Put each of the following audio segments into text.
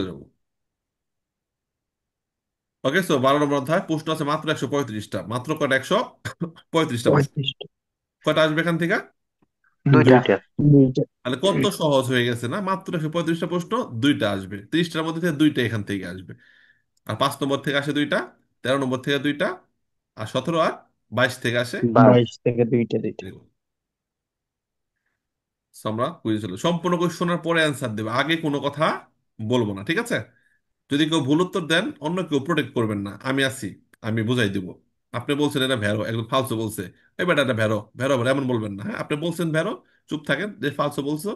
যাবো। ওকে, সো 12 নম্বর অধ্যায়, প্রশ্ন আছে মাত্র 135টা, মাত্র কয়টা? 135টা প্রশ্ন। 35টা। কয়টা আসবে এখান থেকে? দুইটা। দুইটা। দুইটা। তাহলে কত সহজ হয়ে গেছে না? মাত্র 135টা প্রশ্ন, দুইটা আসবে। 30টার মধ্যে থেকে দুইটা এখান থেকে আসবে। আর 5 নম্বর থেকে আসে দুইটা, 13 নম্বর থেকে দুইটা, আর 17 আর 22 থেকে আসে। 22 থেকে দুইটা দুইটা। এরকম। So, আমরা বুঝে চলো, সম্পূর্ণ কোশ্চেন শোনার পরে অ্যান্সার দেবে, আগে কোনো কথা বলবো না, ঠিক আছে? যদি কেউ ভুল উত্তর দেন, অন্য কেউ প্রোটেক্ট করবেন না, আমি আছি, আমি বুঝাই দিব। আপনি বলছেন এটা ভেরো, একদম ফালসো বলছে, এবার এটা ভেরো ভেরো ভেরো এমন বলবেন না। হ্যাঁ, আপনি বলছেন ভেরো, চুপ থাকেন। যে ফালসো বলছো,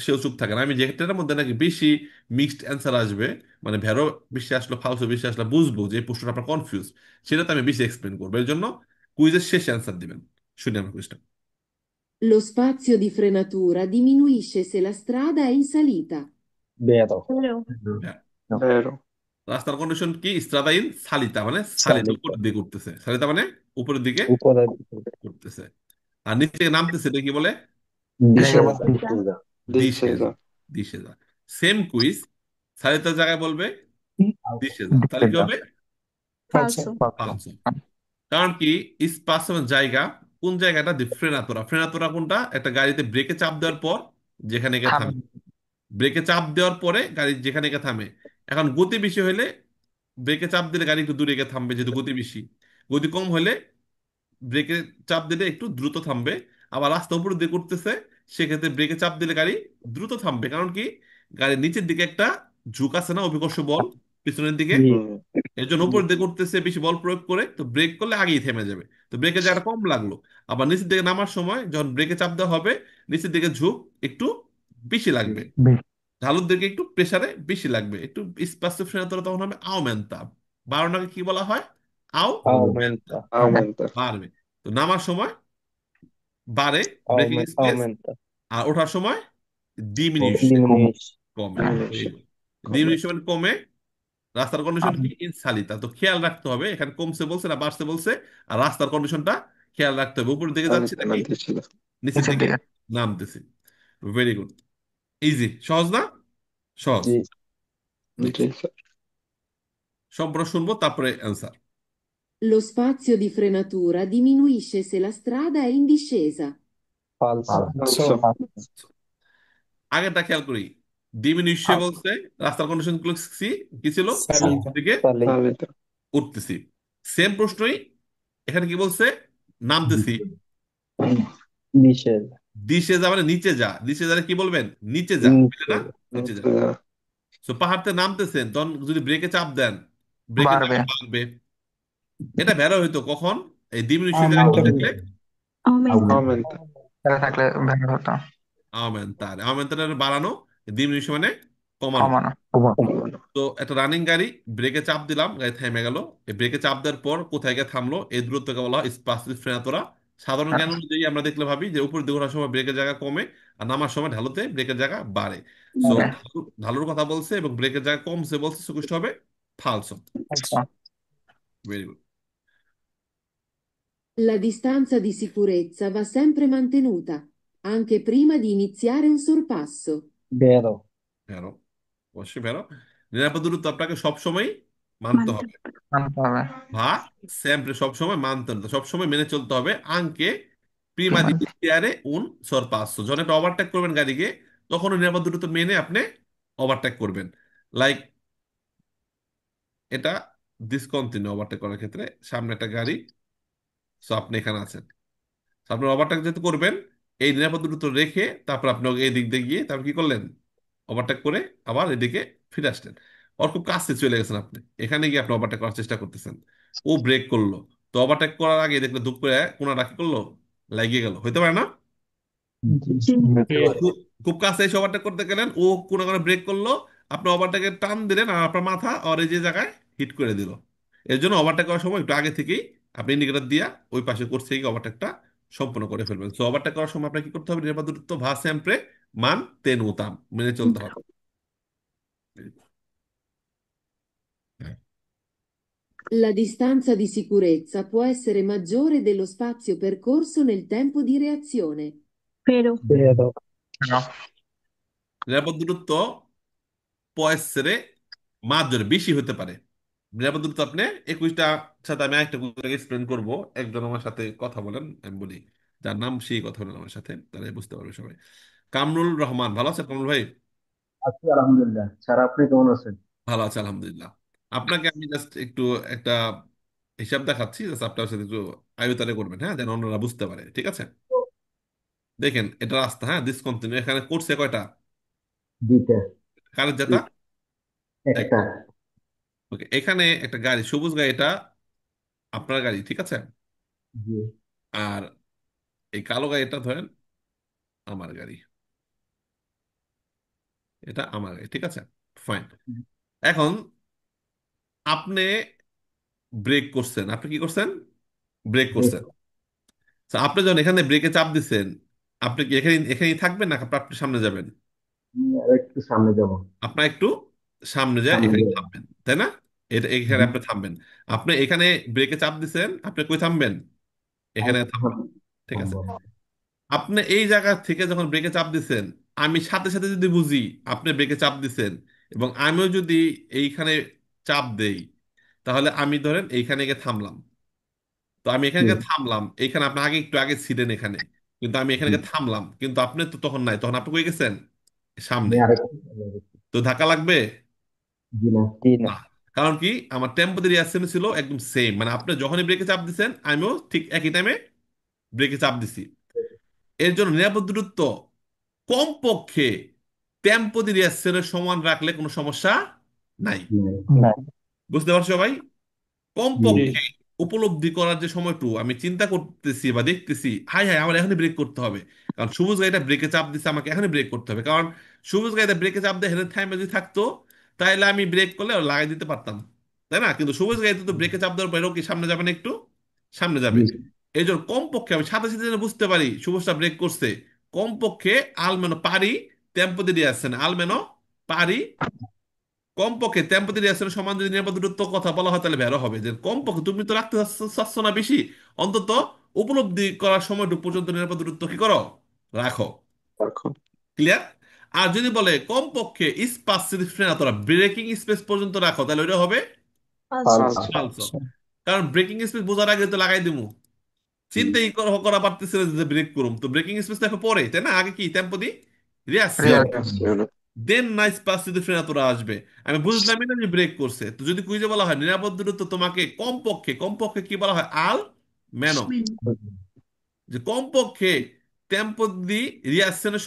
সেও চুপ থাকেন। আমি যেটার মধ্যে নাকি বেশি মিক্সড অ্যান্সার আসবে, মানে ভেরো বেশি আসলো, ফালসো বেশি আসলে, বুঝবো যে এই প্রশ্নটা আপনার কনফিউজ, সেটাতে আমি বেশি এক্সপ্লেন করবো। এর জন্য কুইজের শেষে অ্যান্সার দিবেন। শুনি আমার কুইজটা। Lo spazio di frenatura diminuisce se la strada è in salita. বেরো। Vero. হ্যাঁ, Vero. রাস্তার কন্ডিশন কি? ইস্ত্রাদাইন সালিতা, মানে সালিতা সালিকা। উপরের দিকে উঠতেছে, সালিতা মানে উপরের দিকে উপরের দিকে। উঠতেছে। আর নিচ থেকে নামতেছে, এটা কি বলে? ডিসেজা। দিশেজা। Discesa. দিশেজা। সেম কুইজ, সালিতার জায়গায় বলবে দিশেজা, তাহলে কি হবে? Falso. পাঁচশো। কারণ কি? স্পাসের জায়গা, কোন জায়গাটা? ফ্রেনাতোরা। ফ্রেনাতোরা কোনটা? একটা গাড়িতে ব্রেকে চাপ দেওয়ার পর যেখানে গিয়ে থামে, ব্রেকে চাপ দেওয়ার পরে গাড়ি যেখানে গিয়ে থামে। এখন গতি বেশি হলে ব্রেকে চাপ দিলে গাড়ি একটু দূরে গিয়ে থামবে, যেহেতু গতি বেশি। গতি কম হলে ব্রেকে চাপ দিলে একটু দ্রুত থামবে। আবার রাস্তা উপর দিয়ে করতেছে, সেক্ষেত্রে ব্রেকে চাপ দিলে গাড়ি দ্রুত থামবে। কারণ কি? গাড়ির নিচের দিকে একটা ঝুঁক আছে না, অভিকর্ষ বল পিছনের দিকে। জি। Mm. এর জন্য উপর দিকে করতেছে, বেশি বল প্রয়োগ করে, তো ব্রেক করলে আগেই থেমে যাবে। তো ব্রেকের জায়গাটা কম লাগলো। আবার নিচের দিকে নামার সময় যখন ব্রেকে চাপ দেওয়া হবে, নিচের দিকে ঝুঁক একটু বেশি লাগবে, ঢালুর দিকে একটু প্রেসারে বেশি লাগবে, একটু স্পার্শ ফ্রেনাতোরা তখন হবে আওমেন্তা। বারোটাকে কি বলা হয়? আও মেন্তা, আউমেন্টা। Aumenta. বাড়বে। তো নামার সময় বাড়ে ব্রেকিং স্পেস, আউমেন্টা। আর ওঠার সময় ডিমিনিশ, ডিমিনিশ। কমে। Diminuisce. Come? ডিমিনিশ মানে কমে। রাস্তার কন্ডিশন কি? ইনসালিতা। তো খেয়াল রাখতে হবে এখানে কমছে বলছে না বাড়ছে বলছে। আর রাস্তার কন্ডিশনটা খেয়াল রাখতে হবে, উপরের দিকে যাচ্ছে Salita, নাকি non decisa. নিচের দিকে নামতেছে। ভেরি গুড, ইজি, সহজ না? সহজ। জি। Next, Decisa. সম্পূর্ণ শুনবো তারপরে answer. Lo spazio di frenatura diminuisce se la strada è in discesa. ফালসো। Falso. আগেরটা খেয়াল করি, ডিমিনিশে বলছে, রাস্তার কন্ডিশন কি ছিল? দিকে সালিকা। Salita. উঠতেছি। সেম প্রশ্নই এখানে কি বলছে? নামতেছি। ডিসেজা। দিশে যা মানে নিচে যা, দিশে যারে কি বলবেন? নিচে যা, বুঝলে নিচে। না? নিচে যা। Decisa. তো পাহাড় থেকে নামতেছেন, তখন যদি ব্রেকে চাপ দেন, ব্রেকের বাড়বে। জায়গা বাড়বে। এটা ভেড়া হইতো কখন? এই ডিমিনিশন জায়গায় কি থাকলে? Aumenta. এটা থাকলে ভালো হতো। আমেন্তার, আমেন্তার বাড়ানো, ডিমিনিশন মানে কমানো। কমানো। Umano. তো একটা রানিং গাড়ি, ব্রেকে চাপ দিলাম, গাড়ি থেমে গেল। এই ব্রেকে চাপ দেওয়ার পর কোথায় গিয়ে থামলো, এই দূরত্বকে বলা হয় স্পাসিভ ফ্রেনাতোরা। সাধারণ জ্ঞান অনুযায়ী আমরা দেখলে ভাবি যে উপর দিকে ওঠার সময় ব্রেকের জায়গা কমে, আর নামার সময় ঢালুতে ব্রেকের জায়গা বাড়ে। সো বাড়ে। ঢালুর কথা বলছে এবং ব্রেকের জায়গা কমছে বলছে, সুকুষ্ট হবে ফালসো। আচ্ছা। Very good. La distanza di sicurezza va sempre mantenuta, anche prima di iniziare un sorpasso. বেরো। ভেরো, অবশ্যই ভেরো। নিরাপদ দূরত্ব আপনাকে সবসময় মানতে হবে, মানতে হবে। বা স্যাম্পলে সবসময় মানতে হবে, সবসময় মেনে চলতে হবে। আঙ্কে প্রিমা প্রিমা। দি iniziare un sorpasso, যখন একটা ওভারটেক করবেন গাড়িকে, তখন ওই নিরাপদ দূরত্ব মেনে আপনি ওভারটেক করবেন। লাইক এটা ডিসকন্টিনিউ ওভারটেক করার ক্ষেত্রে, সামনে একটা গাড়ি, সো আপনি এখানে আছেন, তো আপনি ওভারটেক যেহেতু করবেন, এই নিরাপদ দূরত্ব রেখে তারপর আপনি এই দিক দিয়ে গিয়ে তারপর কি করলেন? ওভারটেক করে আবার এদিকে ফিরে আসলেন। ওর খুব কাছে চলে গেছেন আপনি, এখানে গিয়ে আপনি ওভারটেক করার চেষ্টা করতেছেন। ও ব্রেক করলো, তো ওভারটেক করার আগে দেখলে ধুপ করে কোনাটা কি করলো? লাগিয়ে গেল, হইতে পারে না? জি। তো খুব খুব কাছে এসে ওভারটেক করতে গেলেন, ও কোনো কারণে ব্রেক করলো, আপনি ওভারটেকে টান দিলেন, আর আপনার মাথা আর এই যে জায়গায় হিট করে দিল। এর জন্য ওভারটেক করার সময় একটু আগে থেকেই আপনি ইন্ডিকেটর দিয়া ওই পাশে করছে গিয়ে ওভারটেকটা সম্পূর্ণ করে ফেলবেন। তো ওভারটেক করার সময় আপনাকে কি করতে হবে? নিরাপদ দূরত্ব ভা সেম্প্রে মান তেনুতাম, মেনে চলতে হবে। La distanza di sicurezza può essere maggiore dello spazio percorso nel tempo di reazione. Vero. বেরো। কেন? নিরাপদ দূরত্ব পয়েসরে মাস জোরে বেশি হতে পারে। নিরাপদ দূরত্ব আপনি 21টা সাথে আমি একটা এক্সপ্লেন করবো। একজন আমার সাথে কথা বলেন, আমি বলি, যার নাম সেই কথা বলেন আমার সাথে, তাহলে বুঝতে পারবে সবাই। কামরুল রহমান, ভালো আছেন কামরুল ভাই? আছি আলহামদুলিল্লাহ। স্যার আপনি কেমন আছেন? ভালো আছে আলহামদুলিল্লাহ। আপনাকে আমি জাস্ট একটু একটা হিসাব দেখাচ্ছি, জাস্ট আপনার সাথে একটু আয়তারে করবেন, হ্যাঁ, যেন অন্যরা বুঝতে পারে, ঠিক আছে? দেখেন এটা রাস্তা, হ্যাঁ, ডিসকন্টিনিউ। এখানে করছে কয়টা? দুইটা। কারের যেটা একটা। একটা। ওকে, এখানে একটা গাড়ি, সবুজ গাড়ি, এটা আপনার গাড়ি, ঠিক আছে? জি। আর এই কালো গাড়িটা ধরেন আমার গাড়ি, এটা আমার গাড়ি, ঠিক আছে? ফাইন। এখন আপনি ব্রেক করছেন, আপনি কি করছেন? ব্রেক করছেন। তো আপনি যখন এখানে ব্রেকে চাপ দিচ্ছেন, আপনি কি এখানে এখানেই থাকবেন না আপনি সামনে যাবেন? আমি আর একটু সামনে যাব। আপনার একটু সামনে যায় সামনে এখানে যাব। থামবেন, তাই না? এটা এখানে জি। আপনি থামবেন। আপনি এখানে ব্রেকে চাপ দিচ্ছেন, আপনি কই থামবেন? আর এখানে একটু থামবেন, ঠিক আছে? থামবো। আপনি এই জায়গা থেকে যখন ব্রেকে চাপ দিচ্ছেন, আমি সাথে সাথে যদি বুঝি আপনি ব্রেকে চাপ দিচ্ছেন, এবং আমিও যদি এইখানে চাপ দেই, তাহলে আমি ধরেন এইখানে গিয়ে থামলাম। তো আমি এখানে জি। গিয়ে থামলাম, এইখানে আপনি আগে একটু আগে ছিলেন এখানে, কিন্তু আমি এখানে জি। গিয়ে থামলাম, কিন্তু আপনি তো তখন নাই, তখন আপনি কই গেছেন? সামনে। আমি আর একটু সামনে যাচ্ছি। তো ধাক্কা লাগবে? জি না। জি না। না। কারণ কি, আমার টেম্পো রিঅ্যাকশন ছিল একদম সেম, মানে আপনি যখনই ব্রেকে চাপ দিচ্ছেন আমিও ঠিক একই টাইমে ব্রেকে চাপ দিছি। এর জন্য নিরাপদ দূরত্ব কমপক্ষে টেম্পো রিঅ্যাকশনের সমান রাখলে কোনো সমস্যা নাই। না। বুঝতে পারছো সবাই? জি। কমপক্ষে উপলব্ধি করার যে সময়টু আমি চিন্তা করতেছি বা দেখতেছি, হাই হাই আমার এখনই ব্রেক করতে হবে, কারণ সবুজ গাড়িটা ব্রেকে চাপ দিচ্ছে, আমাকে এখনই ব্রেক করতে হবে, কারণ সবুজ গাড়িটা ব্রেকে চাপ দিয়ে হেঁটে থাইমে যদি থাকতো, তাহলে আমি ব্রেক করলে লাগাই দিতে পারতাম, তাই না? কিন্তু সবুজ গাড়িতে তো ব্রেকে চাপ দেওয়ার পরেও কি সামনে যাবে না একটু? সামনে যাবে। জি। এই জন্য কমপক্ষে আমি সাথে সাথে যেন বুঝতে পারি সবুজটা ব্রেক করছে, কমপক্ষে আলমেনো পারি টেম্পো দিয়ে আসছে না, আলমেনো পারি, কমপক্ষে টেম্পোরারি রিঅ্যাকশনের সমান যদি নিরাপদ দূরত্ব কথা বলা হয়, তাহলে বেরো হবে যে কমপক্ষে তুমি তো রাখতে চাচ্ছ না বেশি, অন্তত উপলব্ধি করার সময়টুকু পর্যন্ত নিরাপদ দূরত্ব কি করো, রাখো। ক্লিয়ার? আর যদি বলে কমপক্ষে স্পাস যদি ফ্রেন তোরা ব্রেকিং স্পেস পর্যন্ত রাখো, তাহলে ওইটা হবে ফালসো। পালস। ফালসো। কারণ ব্রেকিং স্পেস বোঝার আগে তো লাগাই দিমু, চিন্তাই করা পারতেছে না যে ব্রেক করুম, তো ব্রেকিং স্পেস দেখো পরে, তাই না? আগে কি টেম্পো দি রিঅ্যাকশন, রিয়াকশন। দেন নাইস পাস যদি ফেরাতোরা আসবে। আমি বুঝলামই না যে ব্রেক করছে, তো যদি কুইজে বলা হয় নিরাপদ দূরত্ব তোমাকে কমপক্ষে, কমপক্ষে কি বলা হয়, আল মেনো, মেন। যে কমপক্ষে টেম্পো দি রিয়াকশনের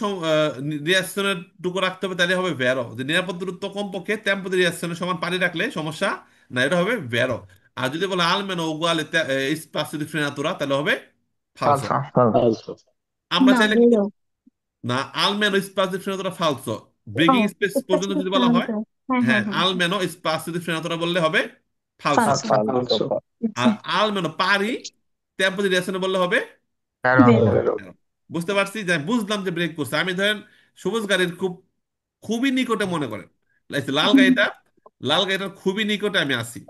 রিয়াকশনের টুকু রাখতে হবে, তাহলে হবে ভ্যারো, যে নিরাপদ দূরত্ব কমপক্ষে টেম্পো দি রিয়াকশনের সমান পানি রাখলে সমস্যা না, এটা হবে ভ্যারো। আর যদি বলে আল মেনো উগুয়ালে স্পাসিও দি ফ্রেনাতুরা, তাহলে হবে ফালসো। ফালসা। পালস। আমরা না, চাইলে কি ভেরো। করব? না, আলমেনো স্পাসিও দি ফ্রেনাতুরা ফালসো। ও, ব্রেকিং স্পেস পর্যন্ত স্পেসিফিক যদি বলা হয়, ফ্রান্সে। হ্যাঁ, হ্যাঁ, হ্যাঁ, হ্যাঁ। আলমেনো স্পাসিও দি ফ্রেনাতুরা বললে হবে ফালসো। ফালসো। পালস। আচ্ছা। আর আলমেনো পারি টেম্পো দি রিয়াকশনে বললে হবে তেরো। ভেরো। বুঝতে পারছি, যে আমি বুঝলাম যে ব্রেক করছে। আমি ধরেন সবুজ গাড়ির খুবই নিকটে মনে করেন, এই যে লাল গাড়িটা, লাল গাড়িটার খুবই নিকটে আমি আসি,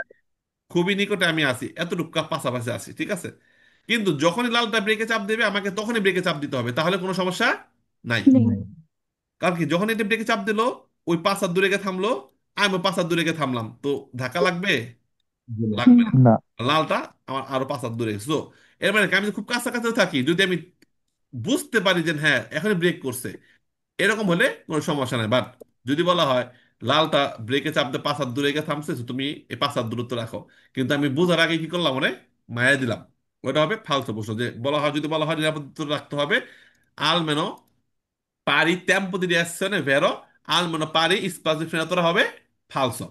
খুবই নিকটে আমি আসি, এতটুকু পাশাপাশি আসি, ঠিক আছে? কিন্তু যখনই লালটা ব্রেকে চাপ দেবে আমাকে তখনই ব্রেকে চাপ দিতে হবে, তাহলে কোনো সমস্যা নাই। নেই। কারণ কি, যখন এটা ব্রেকে চাপ দিল, ওই 5 হাত দূরে গিয়ে থামলো, আমি 5 হাত দূরে গিয়ে থামলাম, তো ধাক্কা লাগবে? জি না। লাগবে না। না। লালটা আমার আরো 5 হাত দূরে গেছে। So, এর মানে কি, আমি যদি খুব কাছাকাছি থাকি, যদি আমি বুঝতে পারি যে হ্যাঁ এখনই ব্রেক করছে, এরকম হলে কোনো সমস্যা নাই। বাট যদি বলা হয় লালটা ব্রেকে চাপ দিয়ে 5 হাত দূরে গিয়ে থামছে, so তুমি এই 5 হাত দূরত্ব রাখো, কিন্তু আমি বুঝার আগে কি করলাম, মানে মায়া দিলাম, ওটা হবে ফালতু প্রশ্ন। যে বলা হয়, যদি বলা হয় নিরাপদ দূরত্ব রাখতে হবে, almeno pari tempo di reazione vero, almeno pari spazio di frenatura হবে ফালসো।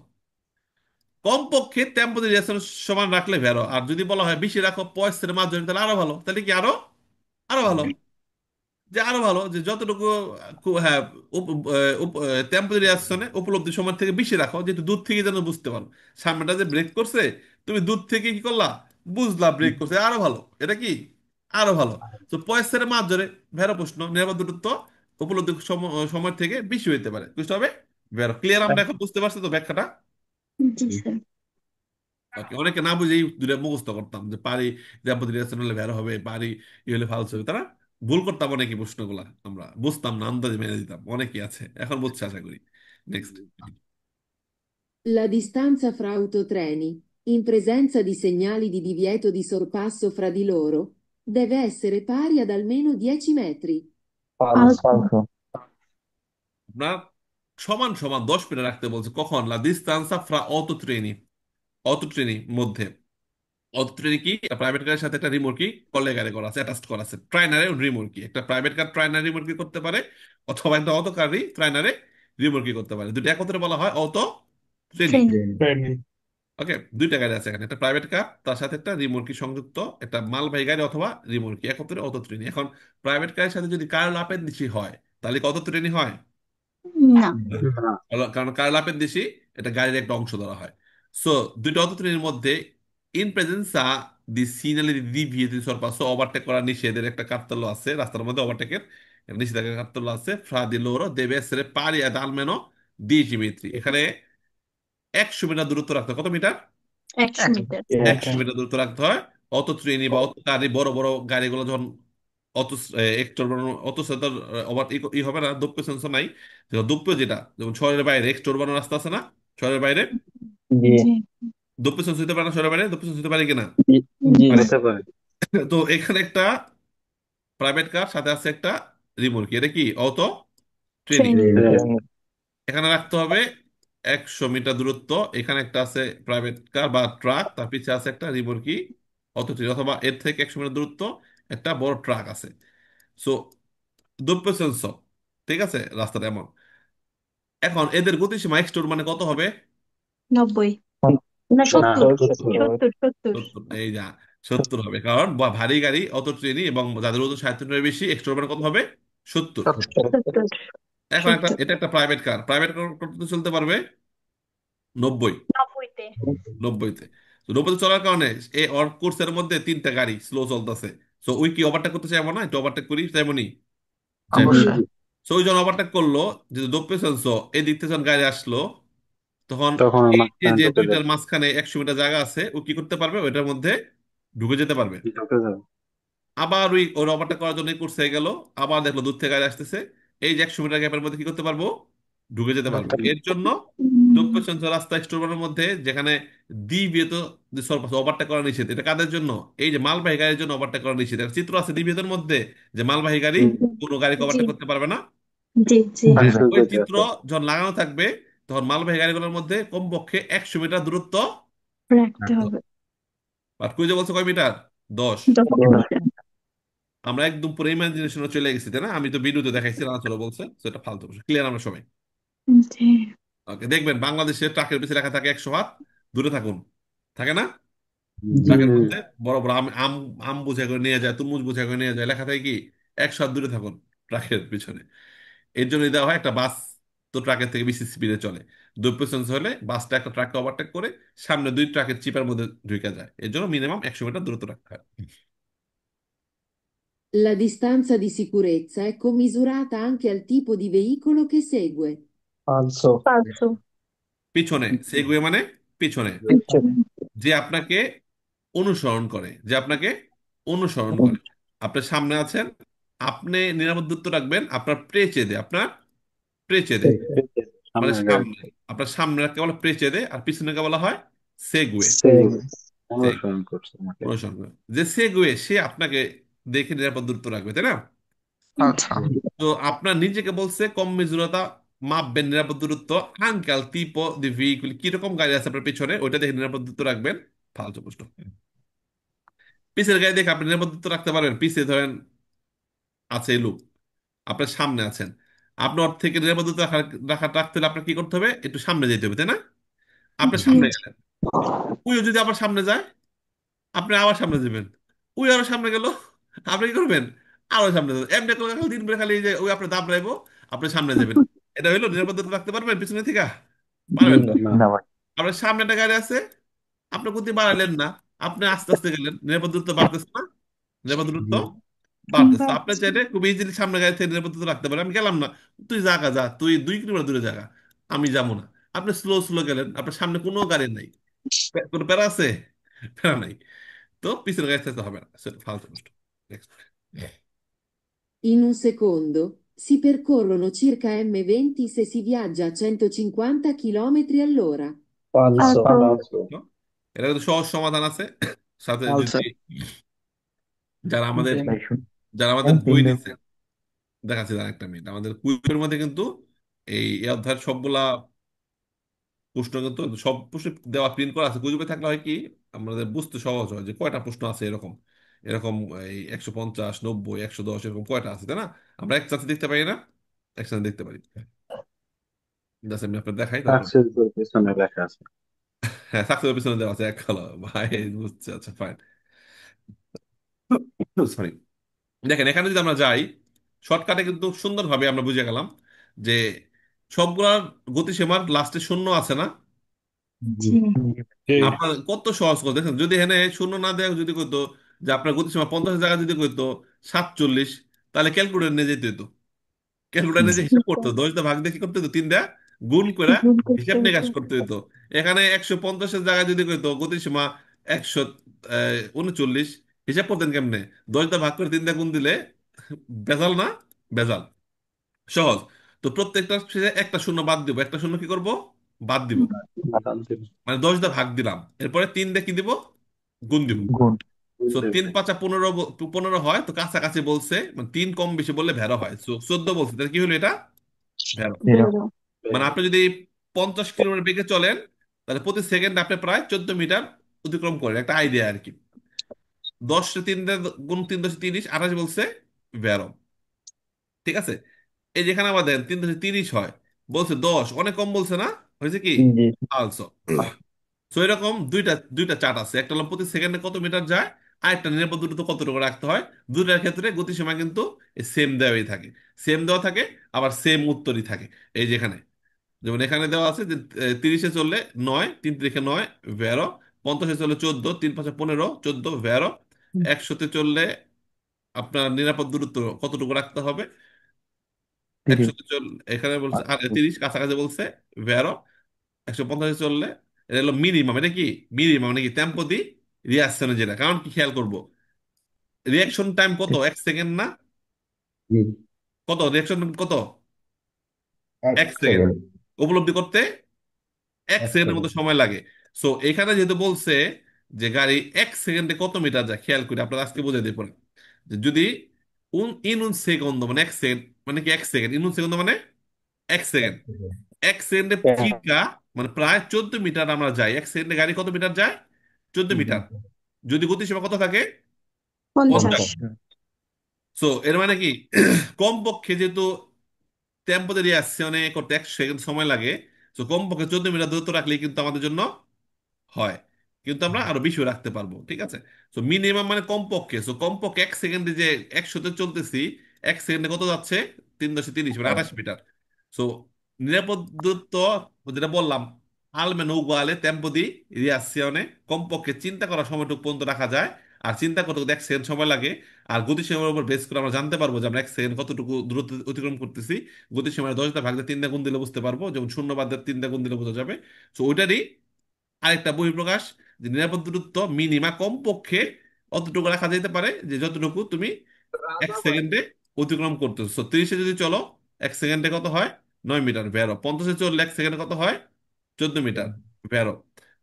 কমপক্ষে টেম্পো দি রিঅ্যাকশন সমান রাখলে ভেরো। আর যদি বলা হয় বেশি রাখো পয়সের মাধ্যমে, তাহলে আরো ভালো। তাহলে কি আরো, আরো ভালো, যে আরো ভালো, যে যতটুকু হ্যাঁ, টেম্পো রিঅ্যাকশনে উপলব্ধি সময় থেকে বেশি রাখো, যেহেতু দূর থেকে যেন বুঝতে পারো সামনেটা যে ব্রেক করছে, তুমি দূর থেকে কি করলা, বুঝলা ব্রেক করছে, আরো ভালো। এটা কি আরো ভালো। তো পয়সের মাধ্যমে ভেরো প্রশ্ন, নিরাপদ দূরত্ব উপলব্ধি সময় থেকে বেশি হইতে পারে, বুঝতে হবে ভেরো। ক্লিয়ার? আমরা এখন বুঝতে পারছি তো ব্যাখ্যাটা? জি স্যার। ওকে, অনেকে না বুঝেই দুটো মুখস্থ করতাম, যে পারি নিরাপদ রিলেশন হলে বের হবে, পারি ই হলে ফালতু হবে, তারা ভুল করতাম অনেকই, প্রশ্নগুলা আমরা বুঝতাম না, আন্দাজে মেনে দিতাম, অনেকেই আছে, এখন বুঝছে আশা করি। Next. La distanza fra autotreni, in presenza di segnali di divieto di sorpasso fra di loro, deve essere pari ad almeno 10 metri. Falso. falso, আপনার সমান সমান 10 মিটার রাখতে বলছে কখন লা ডিস্তান্সা ফ্রা অটো ট্রেনি, অটো ট্রেনি মধ্যে। অটো ট্রেনি কি private কারের সাথে একটা রিমোর্কি কল্লে করা আছে, অ্যাটাচ করা আছে। ট্রাইনারে রিমোর্কি, একটা প্রাইভেট কার ট্রাইনারে রিমোর্কি করতে পারে, অথবা একটা অটো কারই ট্রাইনারে রিমোর্কি করতে পারে। দুটো একত্রে বলা হয় অটো ট্রেনি। Train, Training. ওকে, দুইটা গাড়ি আছে এখানে, একটা প্রাইভেট কার তার সাথে একটা রিমোর্কি সংযুক্ত, একটা মালবাহী গাড়ি অথবা রিমোর্কি একত্রে অটো ট্রেনি। এখন প্রাইভেট কারের সাথে যদি কার লাপেন্দিসি হয় তাহলে কত ট্রেনি হয়? না, না। কারণ কার লাপেন্দিসি এটা গাড়ির একটা অংশ ধরা হয়। সো দুইটা অটো ট্রেনের মধ্যে ইন প্রেজেন্সা দি সিনালি দি ভিয়েতি সরপাসো ওভারটেক করা নিষেধের একটা কার্তেল্য আছে, রাস্তার মধ্যে ওভারটেকের নিষেধাজ্ঞা কার্তেল্য আছে। ফ্রা দি লোরো দেবে এসরে পারি ad almeno 10 metri। এখানে 100 মিটার দূরত্ব রাখতে হয়। কত মিটার? 100 মিটার। 100 মিটার দূরত্ব রাখতে হয়। অত ট্রেনে বা অত গাড়ি, বড় বড় গাড়িগুলো যখন অত একটু অত সেতার ওভার ই হবে না, দপ্প সেন্সর নাই। দপ্প যেটা যেমন শহরের বাইরে এক্সটোর বানানোর রাস্তা আছে না, শহরের বাইরে জি। জি, দপ্প সেন্সর হতে পারে না, শহরের বাইরে দপ্প সেন্সর হতে পারে কিনা? জি। জি। পারে। হতে পারে। তো এখানে একটা প্রাইভেট কার সাথে আছে একটা রিমোর্কি, এটা কি অত ট্রেনি। Train, Training. এখানে রাখতে হবে 100 মিটার দূরত্ব। এখানে একটা আছে প্রাইভেট কার বা ট্রাক, তার পিছে আছে একটা রিমোর্কি অত ট্রেন, অথবা এর থেকে 100 মিটার দূরত্ব একটা বড় ট্রাক আছে। সো দৈর্ঘ্য সেন্স, ঠিক আছে রাস্তাটা এমন। এখন এদের গতিসীমা এক্সটোর মানে কত হবে? 90 না, না, 70, 70। 70, 70। 70, এই যা 70 হবে, কারণ ভারী গাড়ি অত ট্রেনই এবং যাদের ওজন 60 টনের বেশি এক্সটোর মানে কত হবে? 70। 70, এখন একটা 70, এটা একটা প্রাইভেট কার, প্রাইভেট কার কত চলতে পারবে? 90। 90-তে। 90-তে। তো 90-তে চলার কারণে এই ওর কোর্সের মধ্যে তিনটা গাড়ি স্লো চলতেছে। সো ওই কি ওভারটেক করতে চাইবো না, একটু ওভারটেক করি, চাইবো নি? চাইবো। জি, অবশ্যই। সো ওই যখন ওভারটেক করলো, যে দপ্পে সেন্স এই দিক থেকে যখন গাড়ি আসলো, তখন তখন এই যে মাঝখানে যে ঢুকে দুইটার যাবে। মাঝখানে 100 মিটার জায়গা আছে, ও কি করতে পারবে? ওইটার মধ্যে ঢুকে যেতে পারবে। ঢুকে যাবে। আবার ওই রবারটা করার জন্য কোর্স হয়ে গেল, আবার দেখলো দূর থেকে গাড়ি আসতেছে, এই যে 100 মিটার গ্যাপের মধ্যে কি করতে পারবো? ঢুকে যেতে পারবো। এর জন্য উম, দক্ষ সেন্সর রাস্তা স্টোরের মধ্যে যেখানে দ্বিবিহত ওভারটেক করা নিষেধ, এটা কাদের জন্য? এই যে মালবাহী গাড়ির জন্য ওভারটেক করা নিষেধ। একটা চিত্র আছে দ্বিবিহতের মধ্যে যে মালবাহী গাড়ি হুম। কোনো গাড়িকে জি, ওভারটেক করতে পারবে না। জি, জি, জি হ্যাঁ, ভাই। ওই বিশ্বজ্যোতি চিত্র আছে। যখন লাগানো থাকবে তখন মালবাহী গাড়িগুলোর মধ্যে কমপক্ষে 100 মিটার দূরত্ব রাখতে রাখতে হবে। হবে। আর কুইজে বলছে কয় মিটার? 10। 10 মিটার। আমরা একদম পুরো ইমাজিনেশনে চলে গেছি, তাই না? আমি তো ভিডিওতে দেখাইছি, রানা বলছে, সেটা ফালতু। ক্লিয়ার আমরা সবাই? জি, ওকে, দেখবেন বাংলাদেশে ট্রাকের পিছনে লেখা থাকে 100 হাত দূরে থাকুন, থাকে না? জি। ট্রাকের মধ্যে বড় বড় আম আম আম বোঝাই করে নিয়ে যায়, তরমুজ বোঝাই করে নিয়ে যায়, লেখা থাকে কি 100 হাত দূরে থাকুন ট্রাকের পিছনে। এর জন্য দেওয়া হয় একটা বাস, তো ট্রাকের থেকে বেশি স্পিডে চলে। দুই হলে বাসটা একটা ট্রাককে ওভারটেক করে সামনে দুই ট্রাকের চিপার মধ্যে ঢুকে যায়। এর জন্য মিনিমাম 100 মিটার দূরত্ব রাখতে হয়। La distanza di sicurezza è commisurata anche al tipo di veicolo che segue. Falso. পাঁচশো। পিছনে সেগুয়ে মানে পিছনে, যে আপনাকে অনুসরণ করে, যে আপনাকে অনুসরণ করে। আপনি সামনে আছেন, আপনি নিরাপদ দূরত্ব রাখবেন আপনার প্রেচেদে, আপনার প্রেচেদে মানে সামনের গাড়ি। সামনে। আপনার সামনে রাখতে বলা প্রেচেদে, আর পিছনেকে বলা হয় সেগুয়ে। Same. সেগুয়ে অনুসরণ করছে আমাকে। অনুসরণ করে। যে সেগুয়ে সে আপনাকে দেখে নিরাপদ দূরত্ব রাখবে, তাই না? আচ্ছা। তো আপনার নিজেকে বলছে কম মেজুরতা মাপবেন নিরাপদ দূরত্ব, আঙ্কাল tipo দি ভেহিকুল, কিরকম গাড়ি আছে আপনার পিছনে ওইটা দেখে নিরাপদ দূরত্ব রাখবেন। ফালতু প্রশ্ন। পিছের গাড়ি দেখে আপনি নিরাপদ দূরত্ব রাখতে পারবেন? পিছে ধরেন আছে এই লোক, আপনার সামনে আছেন, আপনি ওর থেকে নিরাপদ দূরত্ব রাখতে হলে আপনার কি করতে হবে? একটু সামনে যেতে হবে, তাই না? আপনি জি, সামনে গেলেন, ওইও যদি আবার সামনে যায়, আপনি আবার সামনে যাবেন। ওই আরো সামনে গেল, আপনি কি করবেন? আরো সামনে যাবেন। এমনি করে খালি দিন ভরে খালি এই যে ওই আপনি দাব রাখবো, আপনি সামনে যাবেন। এটা হইলো নিরাপদ দূরত্ব রাখতে পারবেন পিছনে থেকে? পারবেন না। না। না ভাই। আপনার সামনে একটা গাড়ি আছে, আপনি গতি বাড়ালেন না, আপনি আস্তে আস্তে গেলেন, নিরাপদ দূরত্ব বাড়তেছে না? নিরাপদ দূরত্ব বাড়তেছে। তো আপনি বাড়ছে। চাইলে খুব ইজিলি সামনে গাড়ি থেকে নিরাপদ দূরত্ব রাখতে পারেন। আমি গেলাম না, তুই জাগা যা, তুই 2 কিলোমিটার দূরে জায়গা, আমি যাবো না। আপনি স্লো স্লো গেলেন, আপনার সামনে কোনো গাড়ি নাই, কোনো প্যারা আছে? প্যারা নাই। তো পিছনে গাড়ি থাকতে হবে না, সেটা ফালতু নষ্ট। Next. In un secondo si percorrono circa m20 se si viaggia a 150 km all'ora. falso, falso, তো এটা কিন্তু সহজ সমাধান আছে। সাথে ফালসো। যদি যারা আমাদের ভাই যারা আমাদের বই নিচ্ছে, দেখাচ্ছি তার একটা মিনিট, আমাদের কুইজের মধ্যে কিন্তু এই অধ্যায়ের সবগুলা প্রশ্ন কিন্তু সব প্রশ্ন দেওয়া প্রিন্ট করা আছে। কুইজে থাকলে হয় কি আমাদের বুঝতে সহজ হয় যে কয়টা প্রশ্ন আছে, এরকম এরকম এই 150, 90, 110 এরকম কয়টা আছে, তাই না? আমরা একসাথে দেখতে পারি না, একসাথে দেখতে পারি। জাস্ট আমি আপনার দেখাই তারপর। সাকসেস এর পেছনে লেখা আছে। হ্যাঁ, সাকসেসের পিছনে দেওয়া আছে এক কালো ভাই, বুঝছে, আচ্ছা ফাইন। সরি, দেখেন এখানে যদি আমরা যাই শর্টকাটে কিন্তু সুন্দরভাবে আমরা বুঝে গেলাম যে সবগুলার গতিসীমার লাস্টে শূন্য আছে না। জি, আপনার কত সহজ করে দেখেন, যদি এখানে শূন্য না দেয়, যদি কইতো যে আপনার গতিসীমা 50 জায়গায় যদি কইতো 47, তাহলে ক্যালকুলেটর নিয়ে যেতে হতো, ক্যালকুলেটর নিয়ে যে হিসাব করতে হতো, 10 ভাগ দিয়ে কি করতে হতো, 3 দেয়া গুণ করে গুণ করতে হিসাব হতো। নিকাশ করতে হতো। এখানে 150-এর জায়গায় যদি কইতো গতিসীমা 139, হিসাব করতেন কেমনে? 10 ভাগ করে 3 দিয়ে গুণ দিলে বেজাল না? বেজাল, সহজ। তো প্রত্যেকটা শেষে একটা শূন্য বাদ দিব, একটা শূন্য কি করব, বাদ দিব। মানে 10 ভাগ দিলাম, এরপরে 3 দিয়ে কি দিব, গুণ দিব। গুণ। সো 3 × 5 = 15, 15 হয়, তো কাছাকাছি বলছে, মানে 3 কম বেশি বললে ভেড়ো হয়, সো 14 বলছে, তাহলে কি হলো এটা, ভেড়ো। জিরো। বেরো, মানে আপনি যদি 50 কিলোমিটার বেগে চলেন, তাহলে প্রতি সেকেন্ডে আপনি প্রায় 14 মিটার অতিক্রম করেন, একটা আইডিয়া আর কি। 10 × 3 = 3, 30, 28 বলছে, ভেড়ো। ঠিক আছে, এই যেখানে আবার দেন 3 × 30 হয়, বলছে 10, অনেক কম বলছে না, হয়েছে কি, জি আলসো। তো এরকম দুইটা দুইটা চার্ট আছে, একটা হলো প্রতি সেকেন্ডে কত মিটার যায়, আর একটা নিরাপদ দূরত্ব কতটুকু রাখতে হয়। দুইটার ক্ষেত্রে গতিসীমা কিন্তু সেম দেওয়াই থাকে, সেম দেওয়া থাকে, আবার সেম উত্তরই থাকে। এই যেখানে যেমন এখানে দেওয়া আছে যে 30-এ চললে 9, 3 × 9 12, 50-এ চললে 14, 3 × 5 = 15, 14 12, 100-তে চললে আপনার নিরাপদ দূরত্ব কতটুকু রাখতে হবে, তিরিশ। 100-তে চল, এখানে বলছে আর 30 কাছাকাছি বলছে 12, 150-এ চললে, এটা হলো মিনিমাম, এটা কি মিনিমাম মানে কি টেম্পো দি রিয়াকশনে, যেটা কারণ কি খেয়াল করব, রিয়াকশন টাইম কত, 1 সেকেন্ড না? জি কত রিয়াকশন টাইম কত, এক 1 সেকেন্ড। সেকেন্ড উপলব্ধি করতে এক এক সেকেন্ডের মতো সেকেন্ড সময় লাগে। সো এখানে যেহেতু বলছে যে গাড়ি 1 সেকেন্ডে কত মিটার যায়, খেয়াল করি আপনার আজকে বুঝে দিয়ে পড়ে, যে যদি ইন উন সেকন্দ মানে 1 সেকেন্ড, মানে কি 1 সেকেন্ড, ইন উন সেকন্দ মানে 1 সেকেন্ড, 1 সেকেন্ডে চিরকা মানে প্রায় 14 মিটার আমরা যাই, 1 সেকেন্ডে গাড়ি কত মিটার যায়, 14 মিটার। যদি গতিসীমা কত থাকে, 50, 50। সো এর মানে কি কমপক্ষে যেহেতু টেম্পোতে রিয়াকশনে করতে 1 সেকেন্ড সময় লাগে, তো কমপক্ষে 14 মিটার দূরত্ব রাখলেই কিন্তু আমাদের জন্য হয়, কিন্তু আমরা আরো বেশি রাখতে পারবো, ঠিক আছে। সো মিনিমাম মানে কমপক্ষে, সো কমপক্ষে 1 সেকেন্ডে যে 100-তে চলতেছি, 1 সেকেন্ডে কত যাচ্ছে, 3×30 মানে 28 মিটার। সো নিরাপদ দূরত্ব যেটা বললাম, almeno uguale tempo di reazione, কমপক্ষে চিন্তা করার সময়টুকু পর্যন্ত রাখা যায়। আর চিন্তা করতে করতে 1 সেকেন্ড সময় লাগে। আর গতিসীমার উপর বেস করে আমরা জানতে পারবো যে আমরা 1 সেকেন্ড কতটুকু দূরত্ব অতিক্রম করতেছি। গতিসীমার 10 ভাগ দিয়ে 3 দিয়ে গুণ দিলে বুঝতে পারবো, যেমন শূন্য বাদ দিয়ে 3 দিয়ে গুণ দিলে বোঝা যাবে। তো ওইটারই আরেকটা বহিঃপ্রকাশ, যে নিরাপদ দূরত্ব মিনিমা কমপক্ষে অতটুকু রাখা যেতে পারে, যে যতটুকু তুমি 1 সেকেন্ডে অতিক্রম করতেছো। 30-এ যদি চলো 1 সেকেন্ডে কত হয়, 9 মিটার, বেরো। 50-এ চললে 1 সেকেন্ডে কত হয়, 14 মিটার, বেরো।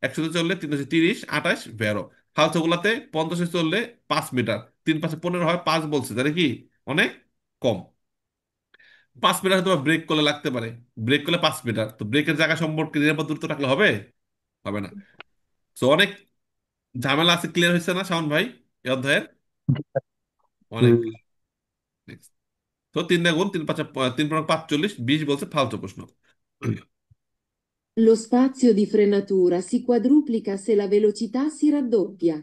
100-তে চললে 3×30 28, বেরো। ফালতু গুলাতে 50-এ চললে 5 মিটার, 3×5 = 15 হয়, 5 বলছে, তাহলে কি অনেক কম। 5 মিটার তোমার ব্রেক করলে লাগতে পারে, ব্রেক করলে 5 মিটার, তো ব্রেকের জায়গা সম্পর্কে নিরাপদ দূরত্ব রাখলে হবে, হবে না। তো অনেক ঝামেলা আছে, ক্লিয়ার হয়েছে না শাওন ভাই এই অধ্যায়ের? অনেক। Next. তো 3 × 3 × 5 = 20 বলছে, ফালতু প্রশ্ন। Lo spazio di frenatura si quadruplica se la velocità si raddoppia.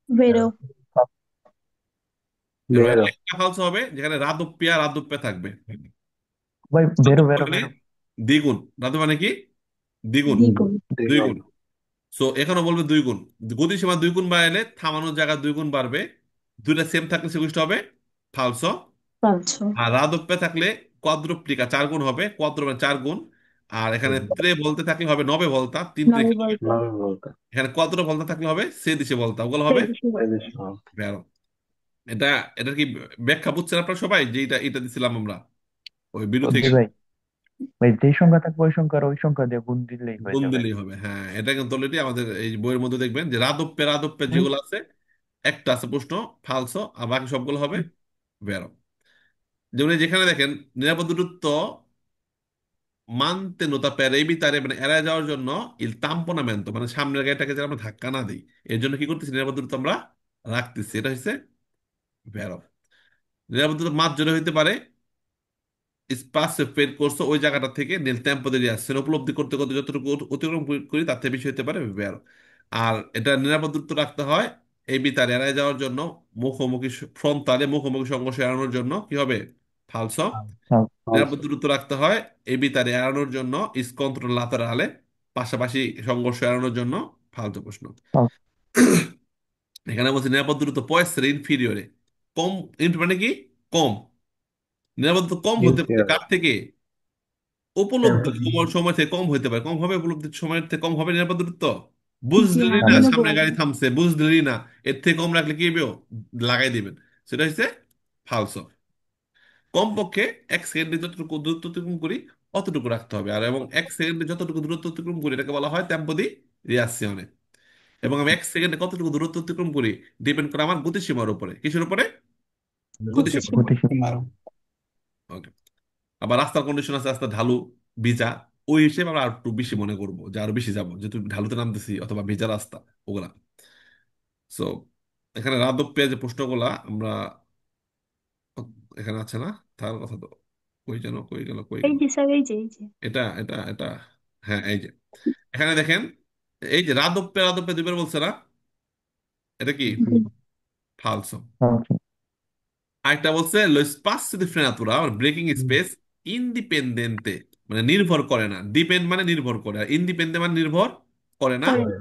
বেরো, এর মানে বেরো একটা ফালতু হবে যেখানে রাদপ্পিয়া রাদপ্পিয়া থাকবে, ভাই বেরো রাদপ্পিয়া বেরো মানে বেরো। দ্বিগুণ, রাদু মানে কি দ্বিগুণ, দ্বিগুণ, দুই দেখুন গুণ। সো এখানেও বলবে 2 গুণ, গতিসীমা 2 গুণ বাড়াইলে থামানোর জায়গা 2 গুণ বাড়বে। দুইটা সেম থাকলে সেগুলো হবে ফালসো। পাঁচশো, আর রাদপ্পে থাকলে কোয়াদ্রুপ্লিকা 4 গুণ হবে, কোয়াদ্র মানে 4 গুণ। আর এখানে ত্রে বলতে থাকলে হবে 9 ভোল্টা, 3 ত্রিক নয় নয়। বলতে নয় বলতে এখানে কোয়াদ্র ভোল্টা থাকলে হবে সে দিশে ভোল্টা, ওগুলো হবে তেইশে বলতে। 12। এটা এটার কি ব্যাখ্যা বুঝছেন আপনারা সবাই, যে এটা এটা দিছিলাম আমরা ওই বিরু জি থেকে? ভাই। ভাই যে সংখ্যা থাকবে ওই সংখ্যার ওই সংখ্যা দিয়ে গুণ দিলেই হয়ে গুণ যাবে। দিলেই হবে, হ্যাঁ। এটা কিন্তু অলরেডি আমাদের এই বইয়ের মধ্যে দেখবেন যে রাদপ্পে রাদপ্পে হুম। যেগুলো আছে, একটা আছে প্রশ্ন ফালসো, আর বাকি সবগুলো হবে ভেরো। যেমন এই যেখানে দেখেন নিরাপদ দূরত্ব mantenuta per evitare মানে এড়ায় যাওয়ার জন্য ইল তাম্পোনামেন্টো মানে সামনের গাড়িটাকে যেন আমরা ধাক্কা না দিই, এর জন্য কি করতেছি, নিরাপদ দূরত্ব আমরা রাখতেছি। এটা হচ্ছে ভেরো। নিরাপদ দূরত্ব মাঝজোরে হইতে পারে স্পাসে ফের করছো ওই জায়গাটা থেকে নীল টেম্পো দিয়ে আসছে উপলব্ধি করতে করতে যতটুকু অতিক্রম করি তার থেকে বেশি হতে পারে ভেরো। আর এটা নিরাপদ দূরত্ব রাখতে হয় এই বিতার এড়ায় যাওয়ার জন্য, মুখোমুখি ফ্রন্টালে মুখোমুখি সংঘর্ষ এড়ানোর জন্য কি হবে, ফালসো। হ্যাঁ, নিরাপদ ফালসো। দূরত্ব রাখতে হয় এই বিতারে এড়ানোর জন্য স্কন্ত্র লাতারালে, পাশাপাশি সংঘর্ষ এড়ানোর জন্য ফালতু প্রশ্ন। হ্যাঁ, এখানে বলছে নিরাপদ দূরত্ব পয়েসের ইনফিরিয়রে, কম। মানে কি, কম। নিরাপদ দূরত্ব কম হতে পারে ইনফিরিয়র। কার থেকে, উপলব্ধ সময় সময় থেকে কম হতে পারে, কম হবে উপলব্ধ সময়ের থেকে কম হবে নিরাপদ দূরত্ব। জি বুঝলি না আমিও সামনে গাড়ি বলবো। থামছে, বুঝলি না, এর থেকে কম রাখলে কি হবে, লাগাই দিবেন। সেটা হচ্ছে ফালসো। কমপক্ষে 1 সেকেন্ডে যতটুকু দূরত্ব অতিক্রম করি অতটুকু রাখতে হবে, আর এবং 1 সেকেন্ডে যতটুকু দূরত্ব অতিক্রম করি এটাকে বলা হয় টেম্পো দি রিয়াসিওনে। এবং আমি 1 সেকেন্ডে কতটুকু দূরত্ব অতিক্রম করি ডিপেন্ড করে আমার গতিসীমার উপরে। কিসের উপরে? গতিসীমার গতিশীল। উপরে। গতিশীল। ওকে। আবার রাস্তার কন্ডিশন আছে, রাস্তা ঢালু, ভিজা, ওই হিসেবে আমরা আর একটু বেশি মনে করবো যে আরো বেশি যাবো, যেহেতু ঢালুতে নামতেছি অথবা ভেজা রাস্তা, ওগুলা। সো এখানে রাদব পেঁয়াজ যে প্রশ্নগুলা আমরা, এখানে আছে না, তার কথা তো কই যেন, কই গেল, কই এই গেল, যে স্যার, এই যে এই যে এটা, হ্যাঁ এই যে, এখানে দেখেন এই যে রাদপ্পে রাদপ্পে দুইবার বলছে না, এটা কি জি। ফালসো। ফালসো। আরেকটা বলছে লো স্পাসিও দি ফ্রেনাতুরা ব্রেকিং স্পেস ইন্ডিপেন্ডেন্টে, মানে নির্ভর করে না, ডিপেন্ড মানে নির্ভর করে, আর ইন্ডিপেন্ডেন্ট মানে নির্ভর করে না, করে।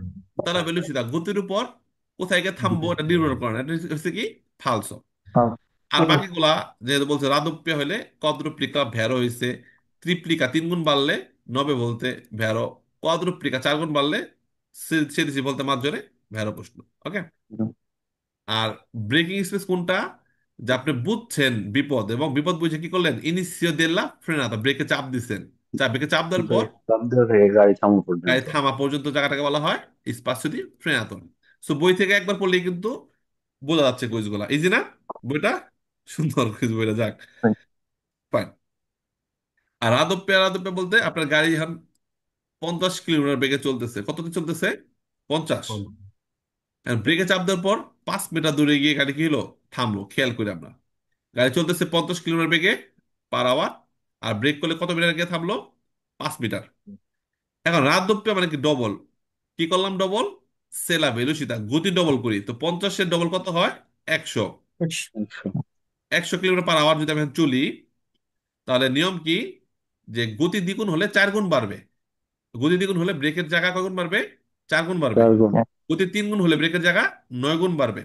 তারা ভেলোসিটি গতির উপর কোথায় গিয়ে থামবো এটা নির্ভর করে না, এটা হচ্ছে কি ফালসো। ফালসো। আর বাকিগুলা যেহেতু বলছে রাদপ্পে হলে কদ্রুপ্লিকা ভ্যারো হইছে, ত্রিপ্লিকা 3 গুণ বাড়লে নবে বলতে ভ্যারো, কোয়াদ্রুপ্লিকা 4 গুণ বাড়লে সেদিছি বলতে মাঝজোরে ভ্যারো প্রশ্ন। ওকে। আর ব্রেকিং স্পেস কোনটা, যে আপনি বুঝছেন বিপদ এবং বিপদ বুঝে কি করলেন, ইনিসিও দেল্লা ফ্রেনাতা, ব্রেকে চাপ দিচ্ছেন, ব্রেকে চাপ দেওয়ার পর শব্দ থেকে গাড়ি থামানো গাড়ি পর্যন্ত। থামা পর্যন্ত জায়গাটাকে বলা হয় স্পাসিও দি ফ্রেনাতন। সো বই থেকে একবার পড়লেই কিন্তু বোঝা যাচ্ছে কুইজগুলা ইজি না, বইটা সুন্দর কুইজ বইটা, যাক ফাইন। আর আদপ্পে আর আদপ্পে বলতে আপনার গাড়ি এখন 50 কিলোমিটার বেগে চলতেছে, কততে চলতেছে, 50। আর ব্রেকে চাপ দেওয়ার পর 5 মিটার দূরে গিয়ে গাড়ি কি হলো, থামলো, খেয়াল করি আমরা। গাড়ি চলতেছে 50 কিলোমিটার বেগে পার আওয়ার, আর ব্রেক করলে কত মিটার গিয়ে থামলো, 5 মিটার। এখন রাদপ্পে মানে কি, ডবল। কি করলাম, ডবল, সেলা ভেলোসিটি গতি ডবল করি, তো 50-এর ডবল কত হয়, 100। 100। 100 কিলোমিটার পার আওয়ার যদি আমি এখন চলি, তাহলে নিয়ম কি, যে গতি দ্বিগুণ হলে 4 গুণ বাড়বে, গতি দ্বিগুণ হলে ব্রেকের জায়গা কয় গুণ বাড়বে, 4 গুণ বাড়বে। 4 গুণ। গতি 3 গুণ হলে ব্রেকের জায়গা 9 গুণ বাড়বে।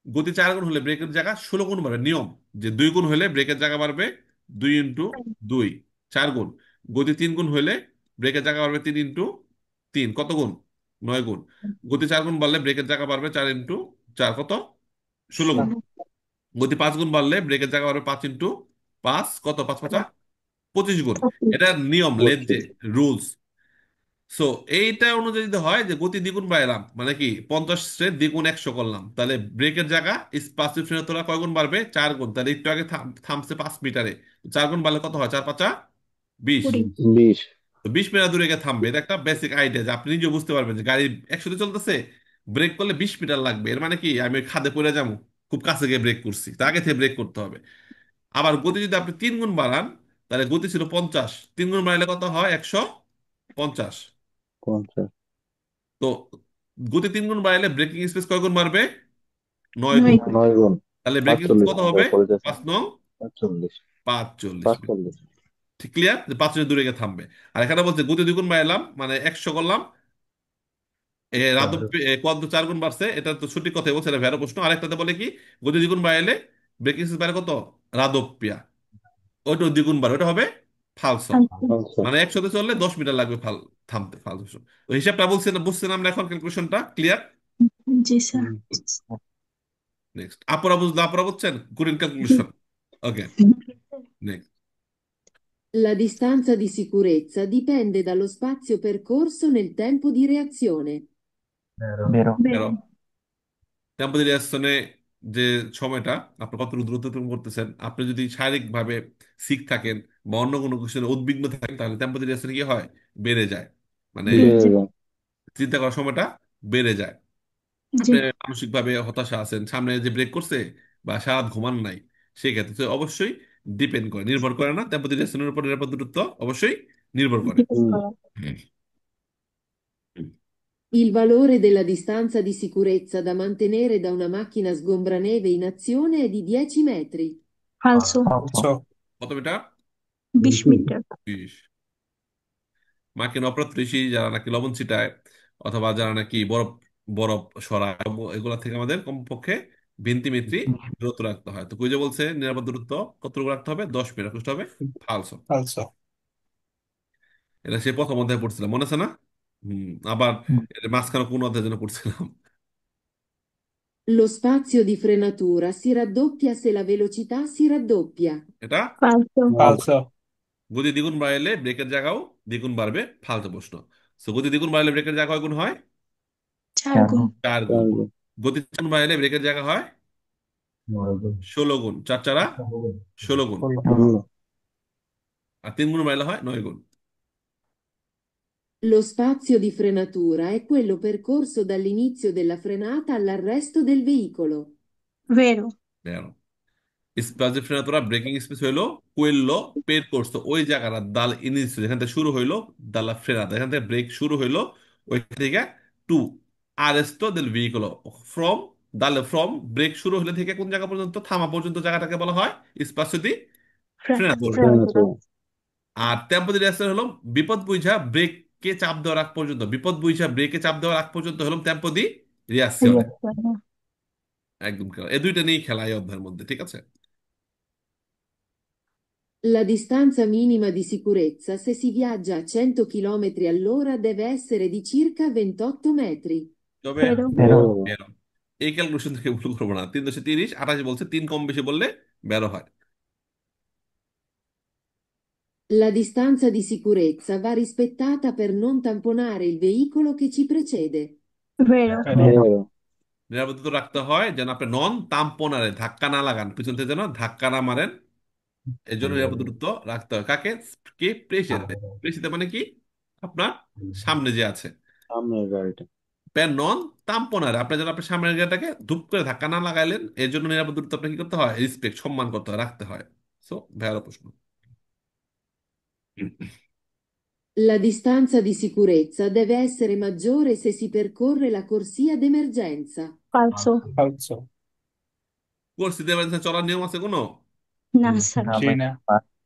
গতি 4 গুণ হলে ব্রেকের জায়গা 16 গুণ বাড়বে। নিয়ম যে 2 গুণ হলে ব্রেকের জায়গা বাড়বে 2 × 2, 4 গুণ। গতি 3 গুণ হলে ব্রেকের জায়গা বাড়বে 3 × 3, কত গুণ, 9 গুণ। গতি 4 গুণ বাড়লে ব্রেকের জায়গা বাড়বে 4 × 4, কত, 16 গুণ। ষোলো। গতি 5 গুণ বাড়লে ব্রেকের জায়গা বাড়বে 5 × 5, কত, 5×5 25 গুণ। পঁচিশ। এটা নিয়ম, লেট যে 25। রুলস। সো এইটা অনুযায়ী যদি হয় যে গতি দ্বিগুণ বাড়ালাম মানে কি 50 দ্বিগুণ 100 করলাম, তাহলে ব্রেকের জায়গা স্পাসিভ তোলা কয় গুণ বাড়বে, 4 গুণ। তাহলে একটু আগে থামছে 5 মিটারে, 4 গুণ বাড়লে কত হয়, 4×5 20। কুড়ি। 20। তো 20 মিটার দূরে গিয়ে থামবে, এটা একটা বেসিক আইডিয়া যে আপনি নিজেও বুঝতে পারবেন যে গাড়ি 100-তে চলতেছে, ব্রেক করলে 20 মিটার লাগবে, এর মানে কি আমি ওই খাদে পড়ে যাবো, খুব কাছে গিয়ে ব্রেক করছি, তা আগে থেকে ব্রেক করতে হবে। আবার গতি যদি আপনি 3 গুণ বাড়ান, তাহলে গতি ছিল 50, 3 গুণ বাড়ালে কত হয়, 150। 50। তো গতি 3 গুণ বাড়াইলে ব্রেকিং স্পেস কয় গুণ বাড়বে, 9 গুণ। 9 গুণ। 9 গুণ। তাহলে ব্রেকিং স্পেস 45 কত মিটার হবে, পড়েছে। 5×9 45। 45 মিটার। 45। ঠিক ক্লিয়ার, যে 5 মিটার দূরে গিয়ে থামবে। আর এখানে বলছে গতি 2 গুণ বাড়াইলাম মানে 100 করলাম, রাদব কোয়াদ্র 4 গুণ বাড়ছে, এটা তো সঠিক কথাই বলছে, এটা ভেরো প্রশ্ন। আরেকটাতে বলে কি, গতি 2 গুণ বাড়াইলে ব্রেকিং স্পেস বাড়ে কত, রাদপ্পিয়া, ওইটা 2 গুণ বাড়ে, ওটা হবে ফালসো। ফালতু। আচ্ছা। মানে 100-তে চললে 10 মিটার লাগবে থামতে, ফালসো। তো হিসাবটা বলছি না, বুঝছেন আমরা এখন, ক্যালকুলেশনটা ক্লিয়ার। জি স্যার। নেক্সট, আপুরা বুঝলো, আপুরা বুঝছেন, গুড জি। ক্যালকুলেশন। ওকে, জি sir. Next. La distanza di sicurezza dipende dallo spazio percorso nel tempo di reazione. Vero. Vero. কেন? vero, টেম্পো রিয়াকশনে যে সময়টা আপনি কত দ্রুত তুমি করতেছেন, আপনি যদি শারীরিকভাবে সিক থাকেন বা অন্য কোনো কিছু নিয়ে উদ্বিগ্ন থাকেন, তাহলে টেম্পো রিয়াকশনে কি হয়? বেড়ে যায়। মানে জি বেড়ে জি যায়। চিন্তা করার সময়টা বেড়ে যায়। জি আপনি মানসিকভাবে হতাশা আছেন, সামনে যে ব্রেক করছে বা সারা রাত ঘুমান নাই, সেক্ষেত্রে তো অবশ্যই ডিপেন্ড করে, নির্ভর করে না, টেম্পো রিয়াকশনের উপর নিরাপদ দূরত্ব অবশ্যই নির্ভর করে। dipende হুম। করা Il valore della distanza di sicurezza da mantenere da una macchina sgombraneve in azione è di 10 metri. falso Falso. কত মিটার? 20 মিটার 20। মার্কিন অপ্রাত্যশী যারা নাকি লবণ ছিটায় অথবা যারা নাকি বরফ বরফ সরায়, এগুলা থেকে আমাদের কমপক্ষে 20 মিটার দূরত্ব রাখতে হয়। তো কুইজে বলছে নিরাপদ দূরত্ব কতটুকু রাখতে হবে? 10 মিটার। কত হবে? ফালসো। Falso. এটা সে প্রথম অধ্যায়ে পড়ছিলাম, মনে আছে না? আবার হুম। এর মাঝখানে কোন অধ্যায় যেন পড়ছিলাম। Lo spazio di frenatura si raddoppia se la velocità si raddoppia. এটা falso Falso. গতি দ্বিগুণ বাড়াইলে ব্রেকের জায়গাও দ্বিগুণ বাড়বে। ফালতু প্রশ্ন। সো গতি দ্বিগুণ বাড়াইলে ব্রেকের জায়গা কয় গুণ হয়? 4 গুণ 4 গুণ। চার গুণ। গতি 4 বাড়াইলে ব্রেকের জায়গা হয় 16 গুণ। 4 4 16 গুণ। Falso. ষোলো। আর 3 গুণ বাড়াইলে হয় 9 গুণ। Lo spazio di frenatura è quello percorso dall'inizio della frenata all'arresto del veicolo. vero দেখো, স্পেস ডিফারেন্স ব্রেকিং স্পেস হইলো কোয়েল্লো পের করছো ওই জায়গাটা দাল ইনিস যেখান থেকে শুরু হইলো, দালা ফ্রেনাতা এখান থেকে ব্রেক শুরু হইলো, ওইখান থেকে টু আরেস্টো দেল ভেহিকলো, ফ্রম দালে ফ্রম ব্রেক শুরু হলে থেকে কোন জায়গা পর্যন্ত থামা পর্যন্ত জায়গাটাকে বলা হয় স্পাসিও দি ফ্রেনাতুরা। frenatura আর টেম্পো দি রেস্টার হলো বিপদ বুঝা ব্রেককে চাপ দেওয়ার আগ পর্যন্ত, বিপদ বুঝা ব্রেকে চাপ দেওয়ার আগ পর্যন্ত হলো টেম্পো দি রিয়াকশন। reazione একদম খেলা, এই দুইটা নিয়েই খেলা এই অধ্যায়ের মধ্যে, ঠিক আছে? La distanza minima di sicurezza se si viaggia a 100 km all'ora deve essere di circa 28 metri. তবে vero Vero. বেরো, এই ক্যালকুলেশন থেকে ভুল করবো না। 3 × 30 = 28 বলছে, 3 কম বেশি বললে বেরো হয়। La distanza di sicurezza va rispettata per non tamponare il veicolo che ci precede. vero Vero. বেরো। নিরাপত্তা রাখতে হয় যেন আপনি নন তাম্পনারে ধাক্কা না লাগান, পিছন থেকে যেন ধাক্কা না মারেন। এর জন্য নিরাপদ দূরত্ব রাখতে হয় কাকে? কে? প্রেসিতে। প্রেসিতে মানে কি? আপনার সামনে যে আছে। সামনের গাড়িটা। প্যান নন তাম্পনারে আপনি যেন আপনার সামনের গাড়িটাকে ধুপ করে ধাক্কা না লাগাইলেন, এর জন্য নিরাপদ দূরত্ব আপনাকে কি করতে হয়? রেসপেক্ট, সম্মান করতে হয়, রাখতে হয়। সো ভেড়া প্রশ্ন। La distanza di sicurezza deve essere maggiore se si percorre la corsia d'emergenza. falso Falso. পরিস্থিতি এমার্জেন্সি চলার নিয়ম আছে কোনো? না স্যার Sì, ne.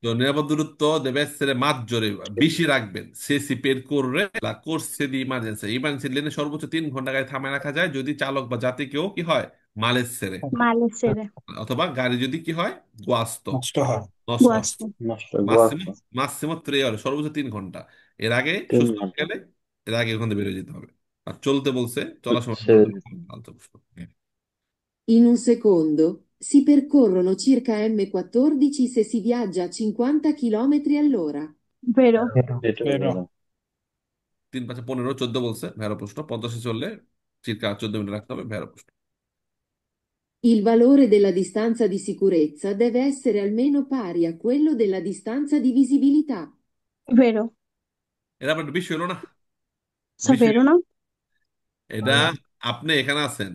তো নিরাপদ দূরত্ব deve essere maggiore, বেশি রাখবেন সে সি পের করবে la corsia di emergenza। Emergency লেনে সর্বোচ্চ 3 ঘন্টা গাড়ি থামায় রাখা যায় যদি চালক বা যাত্রী কেউ কি হয়? মালেসেরে, malessere অথবা গাড়ি যদি কি হয়? গোয়াস্ত, Gusto ha. নষ্ট। guasto নষ্ট মাসিমো গোয়াস্ত। মাসিমো 3 ore, সর্বোচ্চ 3 ঘন্টা। এর আগে তিন সুস্থ ঘন্টা গেলে এর আগে ওখান থেকে বেরিয়ে যেতে হবে। আর চলতে বলছে, চলার সময় হচ্ছে। ফালতু প্রশ্ন। In un secondo si percorrono circa M14 se si viaggia a 50 km all'ora. vero Vero. এটা Vero. বেরো। 3 × 5 = 15, 14 বলছে ভেড়া প্রশ্ন। 50-এ চললে চিরকা 14 মিনিট রাখতে হবে, ভেড়া প্রশ্ন। Il valore della distanza di sicurezza deve essere almeno pari a quello della distanza di visibilità. vero এটা আপনার বিষয় হলো না? বিষয় sapere no এটা, আপনি এখানে আছেন,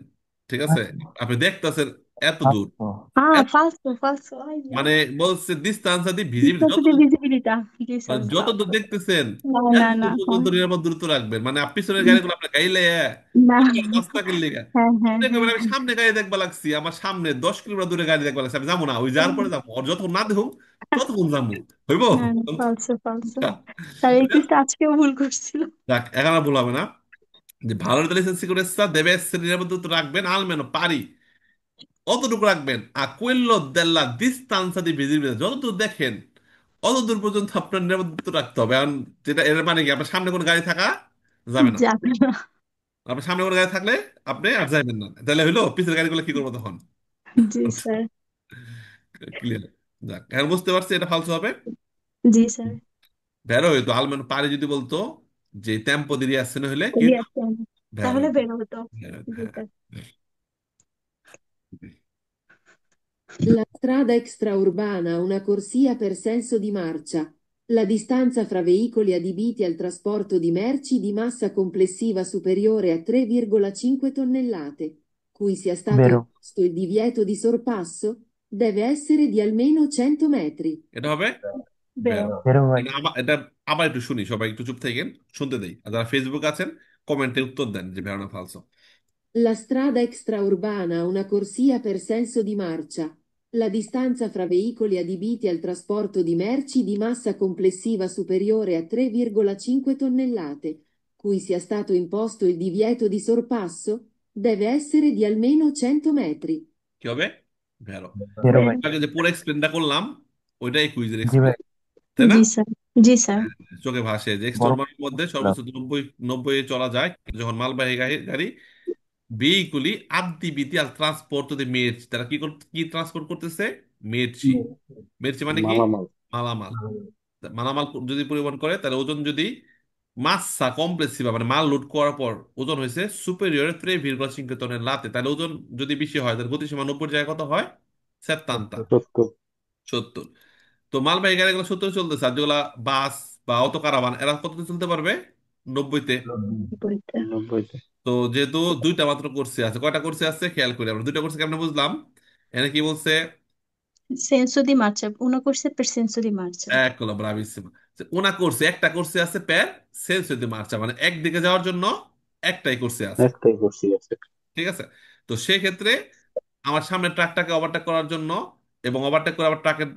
ঠিক আছে, আপনি দেখতেছেন এত দূর, Falso. ah এত- falso ahia. মানে বলছে distanza di visibilità, distanza di visibilità chi sa মানে যত দূর sbaglio দেখতেছেন no এত no দূর no পর্যন্ত নিরাপদ দূরত্ব রাখবেন। মানে আপনি পিছনের no গাড়িগুলো আপনার গাইলে রাস্তা কিনলে দেখবেন আমি সামনে গাড়ি দেখবা লাগছি, আমার সামনে 10 কিলোমিটার দূরে গাড়ি দেখবা লাগছে, আমি যাবো না, ওই যাওয়ার পরে যাবো, আর যতক্ষণ না দেখুন ততক্ষণ যাবো, হইব? না না falso তাই এই কুইজটা আজকেও ভুল করছিল যাক, এখন আর ভুল হবে না। যে ভালো লাইসেন্স সিকিউরিটি দেবে নিরাপদ দূরত্ব রাখবেন আলমেনো পারি অতটুকু রাখবেন। আর কুয়েল্লো দেল্লা দিস্তান্সা দি ভিজিবিলিটি, যতদূর দেখেন অতদূর পর্যন্ত আপনার নিরাপত্তা রাখতে হবে। এখন যেটা এর মানে কি, আপনার সামনে কোনো গাড়ি থাকা যাবে না। যাবে না আপনার সামনে কোনো গাড়ি থাকলে আপনি আর যাবেন না, তাহলে হইলো পিছের গাড়িগুলো কি করবো তখন? জি স্যার ক্লিয়ার? যাক, এখন বুঝতে পারছি এটা ফালতু হবে। জি স্যার। ভেরো হইতো almeno pari যদি বলতো যে tempo di reazione হলে কি হতো? রিয়াকশন, ভেরো তাহলে হইতো। বের হতো। হ্যাঁ, জি হ্যাঁ। Sir. La strada extraurbana ha una corsia per senso di marcia. La distanza fra veicoli adibiti al trasporto di merci di massa complessiva superiore a 3,5 tonnellate, cui sia stato বেরো imposto il divieto di sorpasso, deve essere di almeno 100 metri. এটা হবে বেরো। ভেরো। বেরো ভাই। এটা আবার একটু শুনি, সবাই একটু চুপ থাকেন, শুনতে দেই। আর যারা ফেসবুক আছেন কমেন্টে উত্তর দেন যে ভেরো না ফালসো। La strada extraurbana ha una corsia per senso di marcia. La distanza fra veicoli adibiti al trasporto di merci di massa complessiva superiore a 3,5 tonnellate, cui sia stato imposto il divieto di sorpasso, deve essere di almeno 100 metri. কি হবে? ভেরো। বেরো ভাই। বেরো। আগে যে পুরো এক্সপ্লেনটা করলাম ওইটাই কুইজের জি ভাই। এক্সপ্লেন, তাই না? জি স্যার। জি স্যার। চোখে ভাসে যে বড় এক্সটর্মানের মধ্যে ক্লাব। সর্বোচ্চ 90 চলা যায়, কিন্তু যখন মালবাহী গাড়ি veicoli addibiti al trasporto di merci, তারা কি ট্রান্সপোর্ট করতেছে? মেরচি। মেরচি মানে কি? মালামাল। মালামাল। মালামাল যদি পরিবহন করে তাহলে ওজন যদি মাসা কমপ্লেসিভা মানে মাল লোড করার পর ওজন হয়েছে সুপেরিয়র 3,5 টনের লাতে, তাহলে ওজন যদি বেশি হয় তাহলে গতিসীমা 90 জায়গায় কত হয়? 70। সত্তর। 70। তো মালবাহী গাড়িগুলো 70 চলতেছে, আর যেগুলা বাস বা অটো কারাভান এরা কততে চলতে পারবে? 90-তে। বিপরীতে। 90-তে। তো যেহেতু দুইটা মাত্র কোর্সে আছে, কয়টা কোর্সে আছে খেয়াল করি আমরা, দুইটা কোর্সে কেমনে বুঝলাম? এখানে কি বলছে? Senso di marcia, una corsa per senso di marcia. একলা ব্রাভিসিমা। ওনা কোর্সে একটা কোর্সে আছে প্যার সেন্স হইতে মার্চা, মানে একদিকে যাওয়ার জন্য একটাই কোর্সে আছে। একটাই করছি আছে। ঠিক আছে। তো সেক্ষেত্রে আমার সামনে ট্রাকটাকে ওভারটেক করার জন্য এবং ওভারটেক করে আবার ট্রাকের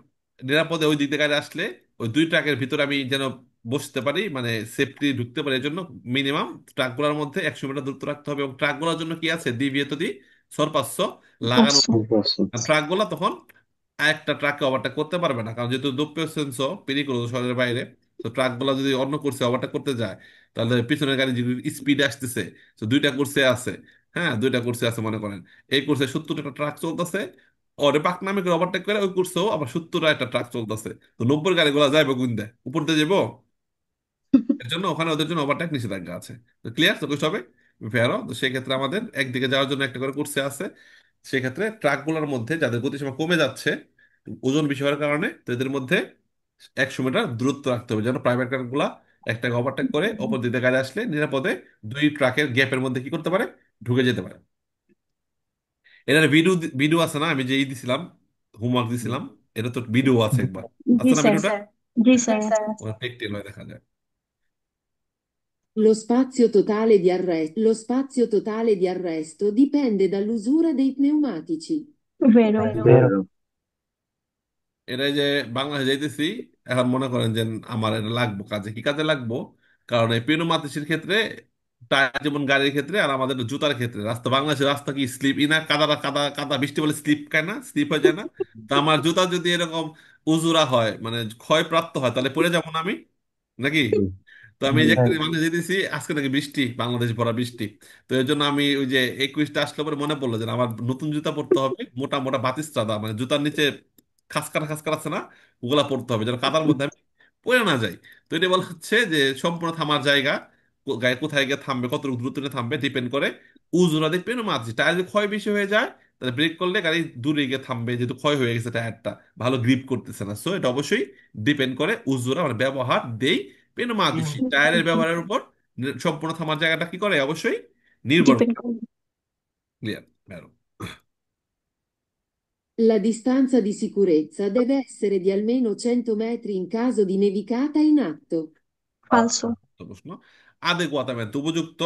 নিরাপদে ওই দিক থেকে আসলে ওই দুই ট্রাকের ভিতরে আমি যেন বসতে পারি, মানে সেফটি ঢুকতে পারি, এর জন্য মিনিমাম ট্রাকগুলোর মধ্যে 100 মিটার দূরত্ব রাখতে হবে। এবং ট্রাকগুলোর জন্য কি আছে? দিবিয়েতো দি সরপাচ্য লাগানো। পাঁচশো। পাঁচশো। ট্রাকগুলো তখন একটা ট্রাককে ওভারটেক করতে পারবে না, কারণ যেহেতু দোপ্য সেন্স পেরিকুলো শহরের বাইরে। তো ট্রাকগুলো যদি অন্য কোর্সে ওভারটেক করতে যায় তাহলে পিছনের গাড়ি যদি স্পিডে আসতেছে, তো দুইটা কোর্সে আছে। হ্যাঁ, দুইটা কোর্সে আছে মনে করেন। এই কোর্সে 70টা ট্রাক চলতেছে, ওরে পাকনামে করে ওভারটেক করে ওই কোর্সেও আবার 70টা একটা ট্রাক চলতেছে। তো 90 গাড়িগুলো যাইবে কোন দেয়? উপর দিয়ে যাবো। এর জন্য ওখানে ওদের জন্য ওভারটেক নিষেধাজ্ঞা আছে। তো ক্লিয়ার তো কইস হবে ফেরো। তো সেক্ষেত্রে আমাদের একদিকে যাওয়ার জন্য একটা করে কোর্সে আছে। সেক্ষেত্রে ট্রাকগুলোর মধ্যে যাদের গতিসীমা কমে যাচ্ছে ওজন বেশি হওয়ার কারণে, তো এদের মধ্যে 100 মিটার দূরত্ব রাখতে হবে, যেন প্রাইভেট কার গুলা একটাকে ওভারটেক করে অপর দিকে গাড়ি আসলে নিরাপদে দুই ট্রাকের গ্যাপের মধ্যে কি করতে পারে? ঢুকে যেতে পারে। এটার ভিডিও ভিডিও আছে না, আমি যে দিছিলাম, হোমওয়ার্ক দিছিলাম, এটা তো ভিডিও আছে একবার, জি আছে না স্যার। ভিডিওটা? জি স্যার আছে। ওটা টেকটেল হয় দেখা যায়। Lo spazio totale di arresto dipende dall'usura dei pneumatici. বেরো। বেরো। বেরো। এটাই যে বাংলাদেশে যাইতেছি, এখন মনে করেন যে আমার এটা লাগবো কাজে, কি কাজে লাগবো? কারণ এই পেনোমাতিসের ক্ষেত্রে টায়ার যেমন গাড়ির ক্ষেত্রে আর আমাদের জুতার ক্ষেত্রে রাস্তা, বাংলাদেশের রাস্তা কি স্লিপ ই না, কাদা কাদা কাদা, বৃষ্টি বলে স্লিপ খায় না, স্লিপ হয়ে যায় না? তা আমার জুতা যদি এরকম উজুরা হয় মানে ক্ষয়প্রাপ্ত হয় তাহলে পড়ে যাবো না আমি, নাকি? হুম। তো আমি এই যে ভাই। মানে যেতেছি আজকে নাকি বৃষ্টি, বাংলাদেশ ভরা বৃষ্টি। তো এর জন্য আমি ওই যে এই কুইজটা আসলে পরে মনে পড়লো যে আমার নতুন জুতা পরতে হবে, মোটা মোটা বাতিস্তাদা, মানে জুতার নিচে খাসকাটা খাসকাটা আছে না, ওগুলা পরতে হবে যেন কাদার মধ্যে আমি পড়ে না যাই। তো এটা বলা হচ্ছে যে সম্পূর্ণ থামার জায়গা, গাড়ি কোথায় গিয়ে থামবে, কতটুকু দূরত্বে থামবে ডিপেন্ড করে উজুরা দিয়ে পেনো মারছি। টায়ার যদি ক্ষয় বেশি হয়ে যায় তাহলে ব্রেক করলে গাড়ি দূরে গিয়ে থামবে, যেহেতু ক্ষয় হয়ে গেছে টায়ারটা, ভালো গ্রিপ করতেছে না। সো এটা অবশ্যই ডিপেন্ড করে উজুরা মানে ব্যবহার দেই পেনোমাতিসি টায়ারের ব্যবহারের উপর সম্পূর্ণ থামার জায়গাটা কি করে অবশ্যই নির্ভর ডিপেন্ড করে। করে। Clear? La distanza di sicurezza deve essere di almeno 100 metri in caso di nevicata in atto. ফালসো। তো প্রশ্ন আদেকুয়াতামেন্ট উপযুক্ত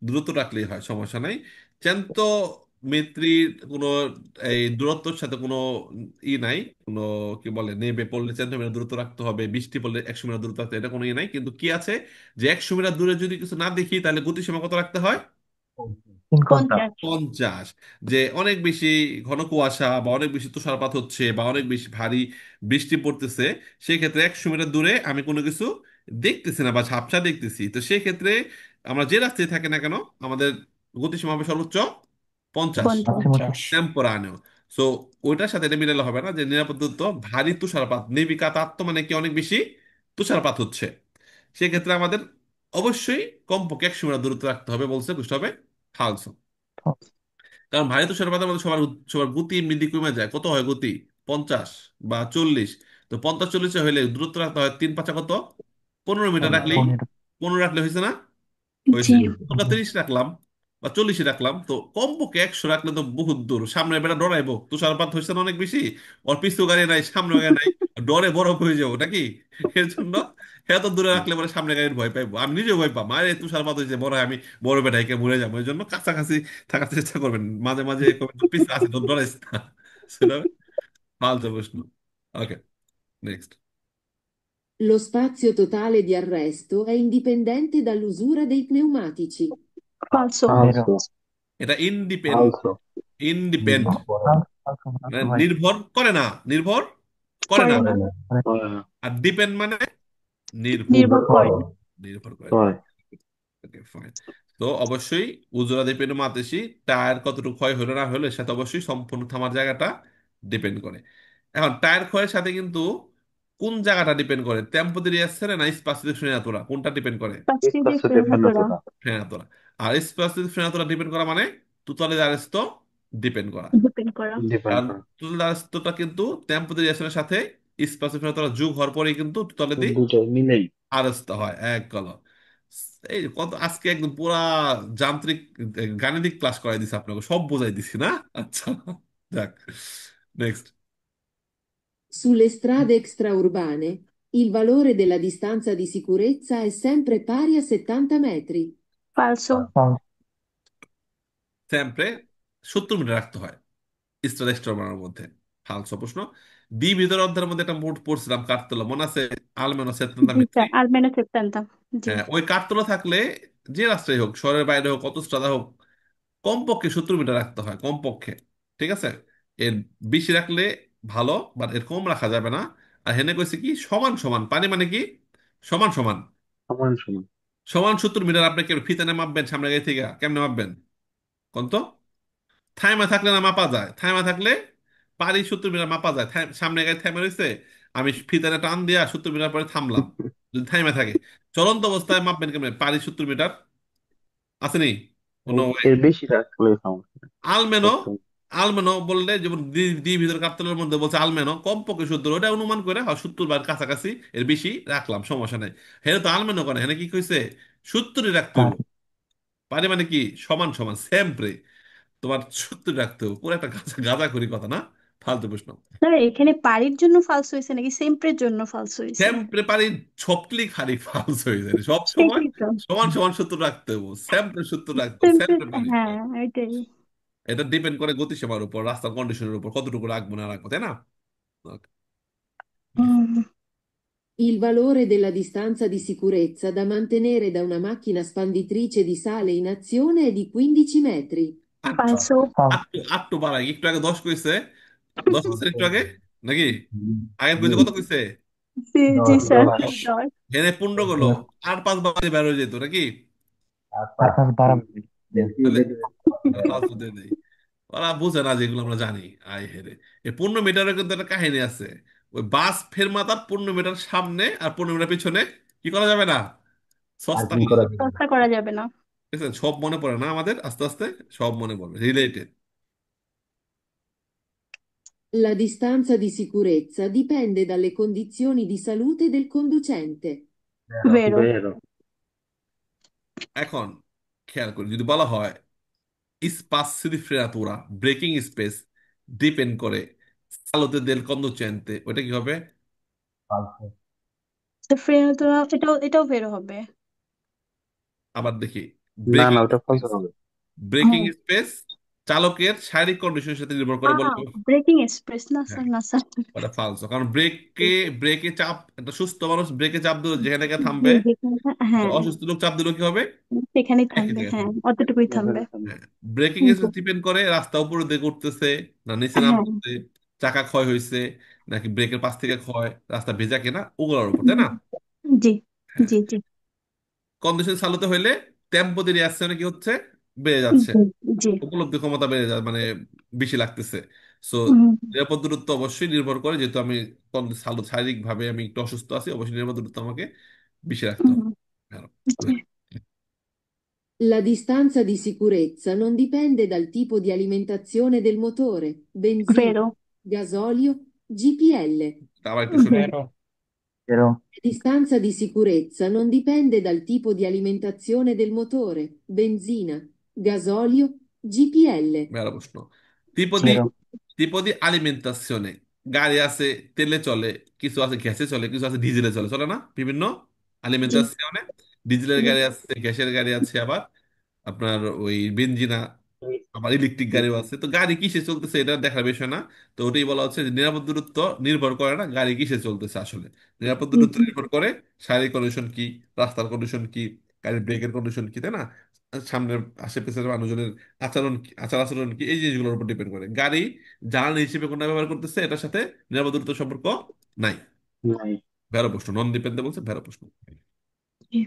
দূরত্ব রাখলেই হয়, সমস্যা নাই। চ্যান্ত মেত্রীর কোনো এই দূরত্বের সাথে কোনো নাই, কোনো কি বলে নেবে পড়লে 100 মিটার দূরত্ব রাখতে হবে, বৃষ্টি পড়লে 100 মিটার দূরত্ব রাখতে হবে, এটা কোনো নাই। কিন্তু কি আছে যে 100 মিটার দূরে যদি কিছু না দেখি তাহলে গতিসীমা কত রাখতে হয়? 50। 50। 50। যে অনেক বেশি ঘন কুয়াশা বা অনেক বেশি তুষারপাত হচ্ছে বা অনেক বেশি ভারী বৃষ্টি পড়তেছে, সেক্ষেত্রে 100 মিটার দূরে আমি কোনো কিছু দেখতেছি না বা ঝাপসা দেখতেছি, তো সেক্ষেত্রে আমরা যে রাস্তায় থাকি না কেন আমাদের গতিসীমা হবে সর্বোচ্চ 50। 50। টেম্পোরানিও। সো ওইটার সাথে এটা মিলালে হবে না যে নিরাপদ দূরত্ব ভারী তুষারপাত নেভিকা তাত্ত্ব মানে কি অনেক বেশি তুষারপাত হচ্ছে, সেক্ষেত্রে আমাদের অবশ্যই কমপক্ষে 100 মিটার দূরত্ব রাখতে হবে, বলছে গুস্তাভে হালসন। false, কারণ ভারী তুষারপাতের মধ্যে সবার সবার গতি এমনিতে কমে যায়। কত হয় গতি? 50 বা 40। তো 50-40 হইলে দূরত্ব রাখতে হয় 3 × 5 কত? 15 মিটার রাখলেই, 15, 15 রাখলে হয়েছে না? জি। হয়েছে। আমরা 30 রাখলাম বা 40 রাখলাম, তো কমপক্ষে 100 রাখলে তো বহুত দূর। সামনে বেটা ডরাইবো, তুষারপাত হয়েছে না অনেক বেশি, ওর পিছু গাড়ি নাই সামনে গাড়ি নাই, ডরে বরফ হয়ে যাবো নাকি। এর জন্য এত দূরে রাখলে পরে সামনে গাড়ির ভয় পাইবো, আমি নিজেও ভয় পাবো, আরে তুষারপাত হয়েছে বড় হয়, আমি বড় বেটাইকে মরে যাবো। এই জন্য কাছাকাছি থাকার চেষ্টা করবেন, মাঝে মাঝে করবেন, তো পিছু আছে তো ডরাইস না। সেটা ফালতু প্রশ্ন। ওকে, next. Lo spazio totale di arresto è indipendente dall'usura dei pneumatici. ফালসো। zero, ফালসো। এটা ইনডিপেন্ড, ফালসো। ইনডিপেন্ড নির্ভর করে না। false, false, false, মানে ভাই, নির্ভর করে না, নির্ভর করে করে না। না। করে না। মানে করে না। আর ডিপেন্ড মানে নির্ভর, নির্ভর করে। করে। নির্ভর করে। করে। ওকে, ফাইন। তো অবশ্যই উজরা ডিপেন্ড মাতেছি, টায়ার কতটুকু ক্ষয় হলো না হলো এর সাথে অবশ্যই সম্পূর্ণ থামার জায়গাটা ডিপেন্ড করে। এখন টায়ার ক্ষয়ের সাথে কিন্তু কোন জায়গাটা ডিপেন্ড করে? টেম্পো দি রিয়াসেরে না স্পাসিও দি ফ্রেনাতুরা, কোনটা ডিপেন্ড করে? পাঁচটি দিয়ে স্পাসিও ফেরানোরা। ডিফেন্নাতুরা। ফ্রেনাতুরা। আর স্পাসিও দি ফ্রেনাতুরা ডিপেন্ড করা মানে তুতালে আরেস্তো ডিপেন্ড করা। ডিপেন্ড করা। ডিপেন্ড কারণ করে। তুতালে আরেস্তোটা কিন্তু টেম্পো দি রিয়াসের সাথে স্পাসিও ফ্রেনাতুরা যোগ হওয়ার পরেই কিন্তু তুতালে দি দুটো মিলেই। আরস্ত হয়, এক কলম। এই কত আজকে একদম পুরা যান্ত্রিক গাণিতিক ক্লাস করাই দিছি আপনাকে, সব বোঝাই দিছি না? আচ্ছা, যাক, next. Sulle strade extraurbane, il valore della distanza di sicurezza è sempre pari a 70 metri. ফালসো। false, স্যাম্পে 70 মিটার রাখতে হয় স্টার এক্সট্রামার মধ্যে। ফালসো প্রশ্ন। ডি ভিতর অধ্যায়ের মধ্যে একটা মোট পড়ছিলাম কাঠতলা, মনে আছে? আলমেনো সেত্তান্তা জি মেট্রি। স্যার, আলমেনা সেপ্টান্তা। জি। হ্যাঁ, ওই কাঠতলা থাকলে যে রাস্তায় হোক, শহরের বাইরে হোক, অটোস্ট্রাদা হোক, কমপক্ষে 70 মিটার রাখতে হয়, কমপক্ষে। ঠিক আছে? এর বেশি রাখলে ভালো, বাট এর কম রাখা যাবে না। আর হেনে কইছে কি সমান সমান পানি মানে কি সমান সমান, সমান সমান। সমান 70 মিটার। আপনি কেমন ফিতানে মাপবেন? সামনে গাড়ি থেকে কেমনে মাপবেন কোন তো? থাইমা থাকলে না মাপা যায়, থাইমা থাকলে পারি 70 মিটার মাপা যায়। সামনে গাড়ি থাইমা রয়েছে, আমি ফিতানে টান দিয়া 70 মিটার পরে থামলাম, যদি থাইমা থাকে। চলন্ত অবস্থায় মাপবেন কেমনে পারি 70 মিটার? আসেনি কোনো? এর বেশি রাখলে সমস্যা। আলমেনো, সত্য। আলমেনো বললে যেমন ডি ভিতর কাপ্তালের মধ্যে বলছে আলমেনো কমপক্ষে 70, ওটা অনুমান করে হয় 70 বার কাছাকাছি, এর বেশি রাখলাম সমস্যা নাই। হ্যাঁ, তো আলমেনো করে হ্যাঁ কি কইছে 70 রাখতে হইব। পারি, পারে মানে কি সমান সমান সেমপ্রে, তোমার 70 রাখতে হবে। পুরো একটা গাঁজা গাঁজা করি কথা না? ফালতু প্রশ্ন। স্যার এখানে পারির জন্য ফালসো হয়েছে নাকি সেম্প্রের জন্য ফালসো হয়েছে? সেমপ্রে পারি সবগুলি খালি ফালস হয়ে যায় সব সময়। সেটাই তো। সমান সমান 70 রাখতে হবে, সেমপ্রে 70 রাখতে হবে, সেম্প্রে। সেমপ্রে পারি। হ্যাঁ, এটাই। এটা ডিপেন্ড করে গতিসীমার উপর, রাস্তার কন্ডিশনের উপর, কতটুকু রাখবো না রাখবো, তাই না? Okay. Hmm. Il valore della distanza di sicurezza da mantenere da una macchina spanditrice di sale in azione è di 15 metri. ফালসো। false, আটটু আটটু বাড়াই, একটু আগে 10 কইছে, 10 বছর একটু আগে নাকি আগে কইছে, কত কইছে? জি জি স্যার। 10। 10। হেনে 15 গেল, আর 5 বাজে বের হয়ে যেত নাকি? আর পাঁচ বারাম, তাহলে ফালতু দিয়ে দেই, ওরা বুঝে না যেগুলো আমরা জানি। আই হেরে, এই 15 মিটারের কিন্তু একটা কাহিনী আছে। ওই বাস ফেরমাতার 15 মিটার সামনে আর 15 মিটার পিছনে কি করা যাবে না? সস্তা পার্কিং করা করা যাবে না। যাবে না। সস্তা করা যাবে না। ঠিক আছে? সব মনে পড়ে না আমাদের, আস্তে আস্তে সব মনে পড়বে, related. La distanza di sicurezza dipende dalle condizioni di salute del conducente. বেরো। বেরো। এখন খেয়াল করি, যদি বলা হয় স্পাসি di frenatura, breaking space depend করে সালোতে দেল কন্ডুচেন্তে, ওটা কি হবে? false, তো ফ্রেন্ড তো এটাও বেরো হবে। আবার দেখি, না না, ব্রেকিং ওটা স্পেস, ফলস হবে। ব্রেকিং হুম। স্পেস চালকের শারীরিক কন্ডিশনের সাথে নির্ভর করে বলবো। ব্রেকিং এক্সপ্রেস না হ্যাঁ, স্যার, না স্যার। ওটা ফালসো, কারণ ব্রেকে চাপ, একটা সুস্থ মানুষ ব্রেকে চাপ দিলে যেখানে গিয়ে যে থামবে, হ্যাঁ, অসুস্থ লোক চাপ দিলে কি হবে? সেখানেই একই থামবে, জায়গায় হ্যাঁ থামবে। অতটুকুই থামবে। এখানে থামবে। হ্যাঁ, ব্রেকিং হুম, এর ডিপেন্ড করে রাস্তা উপরে দিকে উঠতেছে না নিচে হ্যাঁ। নামতেছে, চাকা ক্ষয় হয়েছে নাকি ব্রেকের পাশ থেকে ক্ষয়, রাস্তা ভেজা কিনা, ওগুলোর উপর, তাই না? জি হ্যাঁ, জি জি কন্ডিশন চালুতে হইলে টেম্পো দিয়ে আসছে, কি হচ্ছে? বেড়ে যাচ্ছে, জি জি। উপলব্ধি ক্ষমতা বেড়ে যায়, মানে বেশি লাগতেছে। সো হুম নিরাপদ দূরত্ব অবশ্যই নির্ভর করে, যেহেতু আমি শারীরিক ভাবে আমি একটু অসুস্থ আছি, অবশ্যই নিরাপদ দূরত্ব আমাকে বেশি রাখতে হবে। হুম, ভালো। জি। La distanza di sicurezza non dipende dal tipo di alimentazione del motore, benzina, Vero, gasolio, GPL. এটা আবার একটু শুনি। vero, Vero. Vero. La distanza di sicurezza non dipende dal tipo di alimentazione del motore, benzina, gasolio, GPL. ভালো প্রশ্ন। ত্রিপদী Vero. ত্রিপদী আলিমেন্টাসিওনে, গাড়ি আছে তেলে চলে, কিছু আছে গ্যাসে চলে, কিছু আছে ডিজেলে চলে, চলে না বিভিন্ন sì, আলিমেন্টাসিওনে? ডিজেলের sì, গাড়ি আছে, গ্যাসের গাড়ি আছে, আবার আপনার ওই বেনজিনা, আবার ইলেকট্রিক গাড়িও আছে। তো গাড়ি কিসে চলতেছে এটা দেখার বিষয় না। তো ওটাই বলা হচ্ছে যে নিরাপদ দূরত্ব নির্ভর করে না গাড়ি কিসে চলতেছে আসলে। নিরাপদ sì, দূরত্ব sì, নির্ভর করে শারীরিক কন্ডিশন কি, রাস্তার কন্ডিশন কি, গাড়ির ব্রেকের কন্ডিশন কি, তাই না? সামনের আশেপাশের মানুষজনের আচরণ কি, আচার আচরণ কি, এই জিনিসগুলোর উপর ডিপেন্ড করে। গাড়ি জ্বালানি হিসেবে কোনটা ব্যবহার করতেছে এটার সাথে নিরাপদ দূরত্ব সম্পর্ক নাই। নাই। ভেড়ো প্রশ্ন, নন ডিপেন্ডেন্ট বলছে, ভেড়ো প্রশ্ন। sì.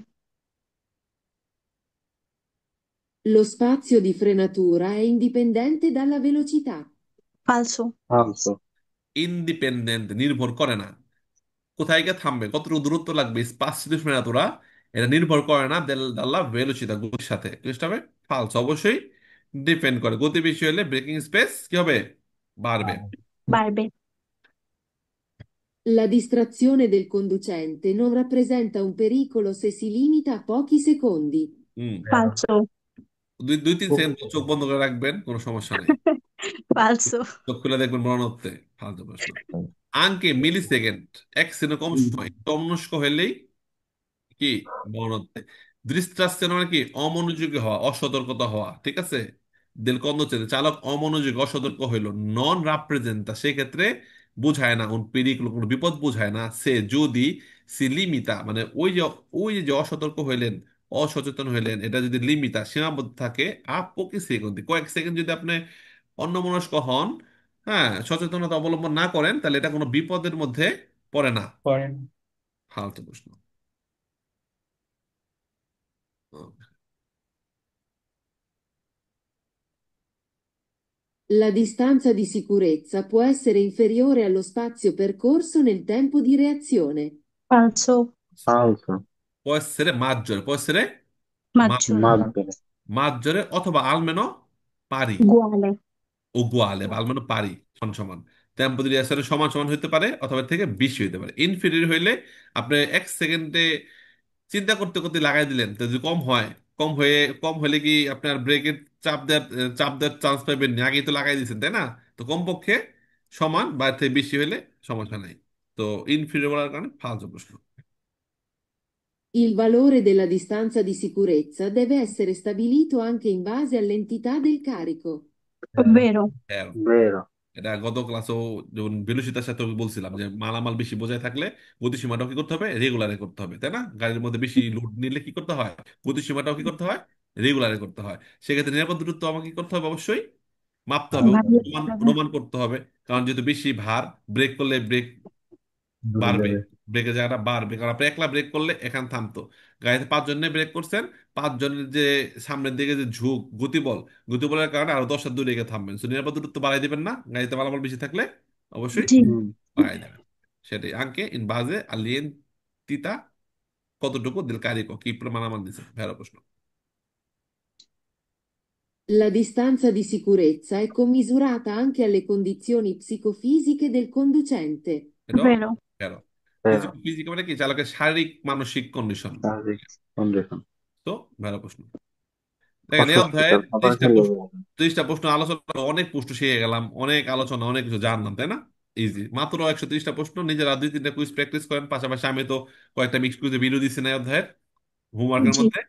Lo spazio di frenatura è indipendente dalla velocità. Falso, ফালতু। ইন্ডিপেন্ডেন্ট, নির্ভর করে না। কোথায় গিয়ে থামবে, কতটুকু দূরত্ব লাগবে, স্পাসিও ফ্রেনাতুরা, এটা নির্ভর করে না দাল্লা ভেলোসিটি, গতির সাথে। জিনিসটা হবে ফালস, অবশ্যই ডিপেন্ড করে। গতি বেশি হলে ব্রেকিং স্পেস কি হবে, বাড়বে। Vero. Barbe, La distrazione del conducente non rappresenta un pericolo se si limita a pochi secondi. Hmm. Vero. falso, দুই দুই তিন খুব সেকেন্ড চোখ বন্ধ করে রাখবেন, কোনো সমস্যা নেই। falso, চোখ খুলে দেখবেন মরণোত্তে। ফালতু প্রশ্ন। আঙ্কে মিলি সেকেন্ড, এক সেকেন্ড কম সময়, একটু অমনস্ক হলেই কি মরণোত্তে। দৃষ্টাস্য মানে কি, অমনোযোগী হওয়া, অসতর্কতা হওয়া, ঠিক আছে? দেল কন্দুচেতে, চালক অমনোযোগী অসতর্ক হইল, নন রাপ্রেজেন্টা, সেক্ষেত্রে বুঝায় না, উন পেরিকুলো, কোনো বিপদ বুঝায় না। সে যদি সি লিমিতা, মানে ওই যে অসতর্ক হইলেন, অসচেতন হইলেন, এটা যদি লিমিতা সীমাবদ্ধ থাকে, আপকি সেকেন্ড, কয়েক সেকেন্ড যদি আপনি অন্যমনস্ক হন, হ্যাঁ, সচেতনতা অবলম্বন না করেন, তাহলে এটা কোনো বিপদের মধ্যে পড়ে না। Poi. ফালতু প্রশ্ন। La distanza di sicurezza può essere inferiore allo spazio percorso nel tempo di reazione. falso, ফালতু। Può essere maggiore, può essere maggiore, মাঝখানে। maggiore অথবা almeno pari, uguale, uguale বা almeno pari, সমান সমান। টেম্পো যদি আসলে সমান সমান হইতে পারে অথবা এর থেকে বেশি হইতে পারে। ইনফিরিয়র হইলে আপনি এক সেকেন্ডে চিন্তা করতে করতে লাগাই দিলেন, তো যদি কম হয়, কম হলে কি আপনার ব্রেকের চাপ দেওয়ার চান্স পাইবেন না? আগেই তো লাগাই দিয়েছেন, তাই না? তো কমপক্ষে সমান বা এর থেকে বেশি হইলে সমস্যা নাই। তো ইনফিরিয়র বলার কারণে ফালতু প্রশ্ন। Il valore della distanza di sicurezza deve essere stabilito anche in base all'entità del carico. Vero. vero, হ্যাঁ, বেরো। এটা গত ক্লাসেও যেমন ভেলোসিটির সাথে বলছিলাম যে মালামাল বেশি বোঝায় থাকলে গতিসীমাটাও কি করতে হবে, রেগুলারে করতে হবে, তাই না? গাড়ির মধ্যে বেশি লোড নিলে কি করতে হয়, গতিসীমাটাও কি করতে হয়, রেগুলারে করতে হয়। সেক্ষেত্রে নিরাপদ দূরত্ব আমাকে কি করতে হবে, অবশ্যই মাপতে হবে, বাড়িয়ে অনুমান দিতে হবে। অনুমান করতে হবে। কারণ যেহেতু বেশি ভার, ব্রেক করলে ব্রেক Dove বাড়বে, deve? ব্রেকের জায়গাটা বাড়বে। কারণ আপনি একলা ব্রেক করলে এখান থামতো, গাড়িতে পাঁচজন নিয়ে ব্রেক করছেন, পাঁচজনের যে সামনের দিকে যে ঝুঁক, গতিবলের কারণে আরো 10 হাত দূরে গিয়ে থামবেন। তো নিরাপদ দূরত্ব বাড়াই দিবেন না, গাড়িতে মালামাল বেশি থাকলে অবশ্যই জি, হুম। বাড়াই দেবেন। সেটাই আঙ্কে ইন বাজে আলিয়েন্তিতা, কতটুকু দিল কারিকো, কি মালামাল দিছে, ভেড়া প্রশ্ন। La distanza di sicurezza è commisurata anche alle condizioni psicofisiche del conducente. এটাও vero, ভেড়া। বেরো। ফিজিক মানে কি, চালকের শারীরিক মানসিক কন্ডিশন। শারীরিক কন্ডিশন। তো ভেড়া প্রশ্ন। দেখেন এই অধ্যায়ের অসুস্থতার কথা 30টা খেলে প্রশ্ন, 30টা প্রশ্ন আলোচনা করে অনেক প্রশ্ন শিখে গেলাম, অনেক আলোচনা, অনেক কিছু জানলাম, তাই না? ইজি, মাত্র 130টা প্রশ্ন। নিজেরা 2-3টা কুইজ প্র্যাকটিস করেন, পাশাপাশি আমি তো কয়েকটা মিক্স কুইজে ভিডিও দিচ্ছি না এই অধ্যায়ের হোমওয়ার্কের জি, মধ্যে,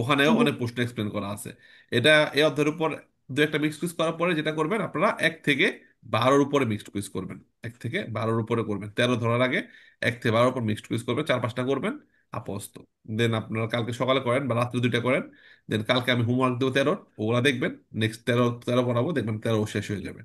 ওখানেও জি, অনেক প্রশ্ন এক্সপ্লেন করা আছে। এটা এই অধ্যায়ের উপর দু একটা মিক্স কুইজ করার পরে যেটা করবেন আপনারা, 1 থেকে 12-র উপরে মিক্সড কুইজ করবেন। 1 থেকে 12-র উপরে করবেন, 13 ধরার আগে 1 থেকে 12-র উপর মিক্সড কুইজ করবেন, 4-5টা করবেন আপাতত। দেন আপনারা কালকে সকালে করেন বা রাত্রে 2টা করেন। দেন কালকে আমি হোমওয়ার্ক দেবো 13, ওগুলা দেখবেন। নেক্সট 13 13 পড়াবো, দেখবেন 13 শেষ হয়ে যাবে।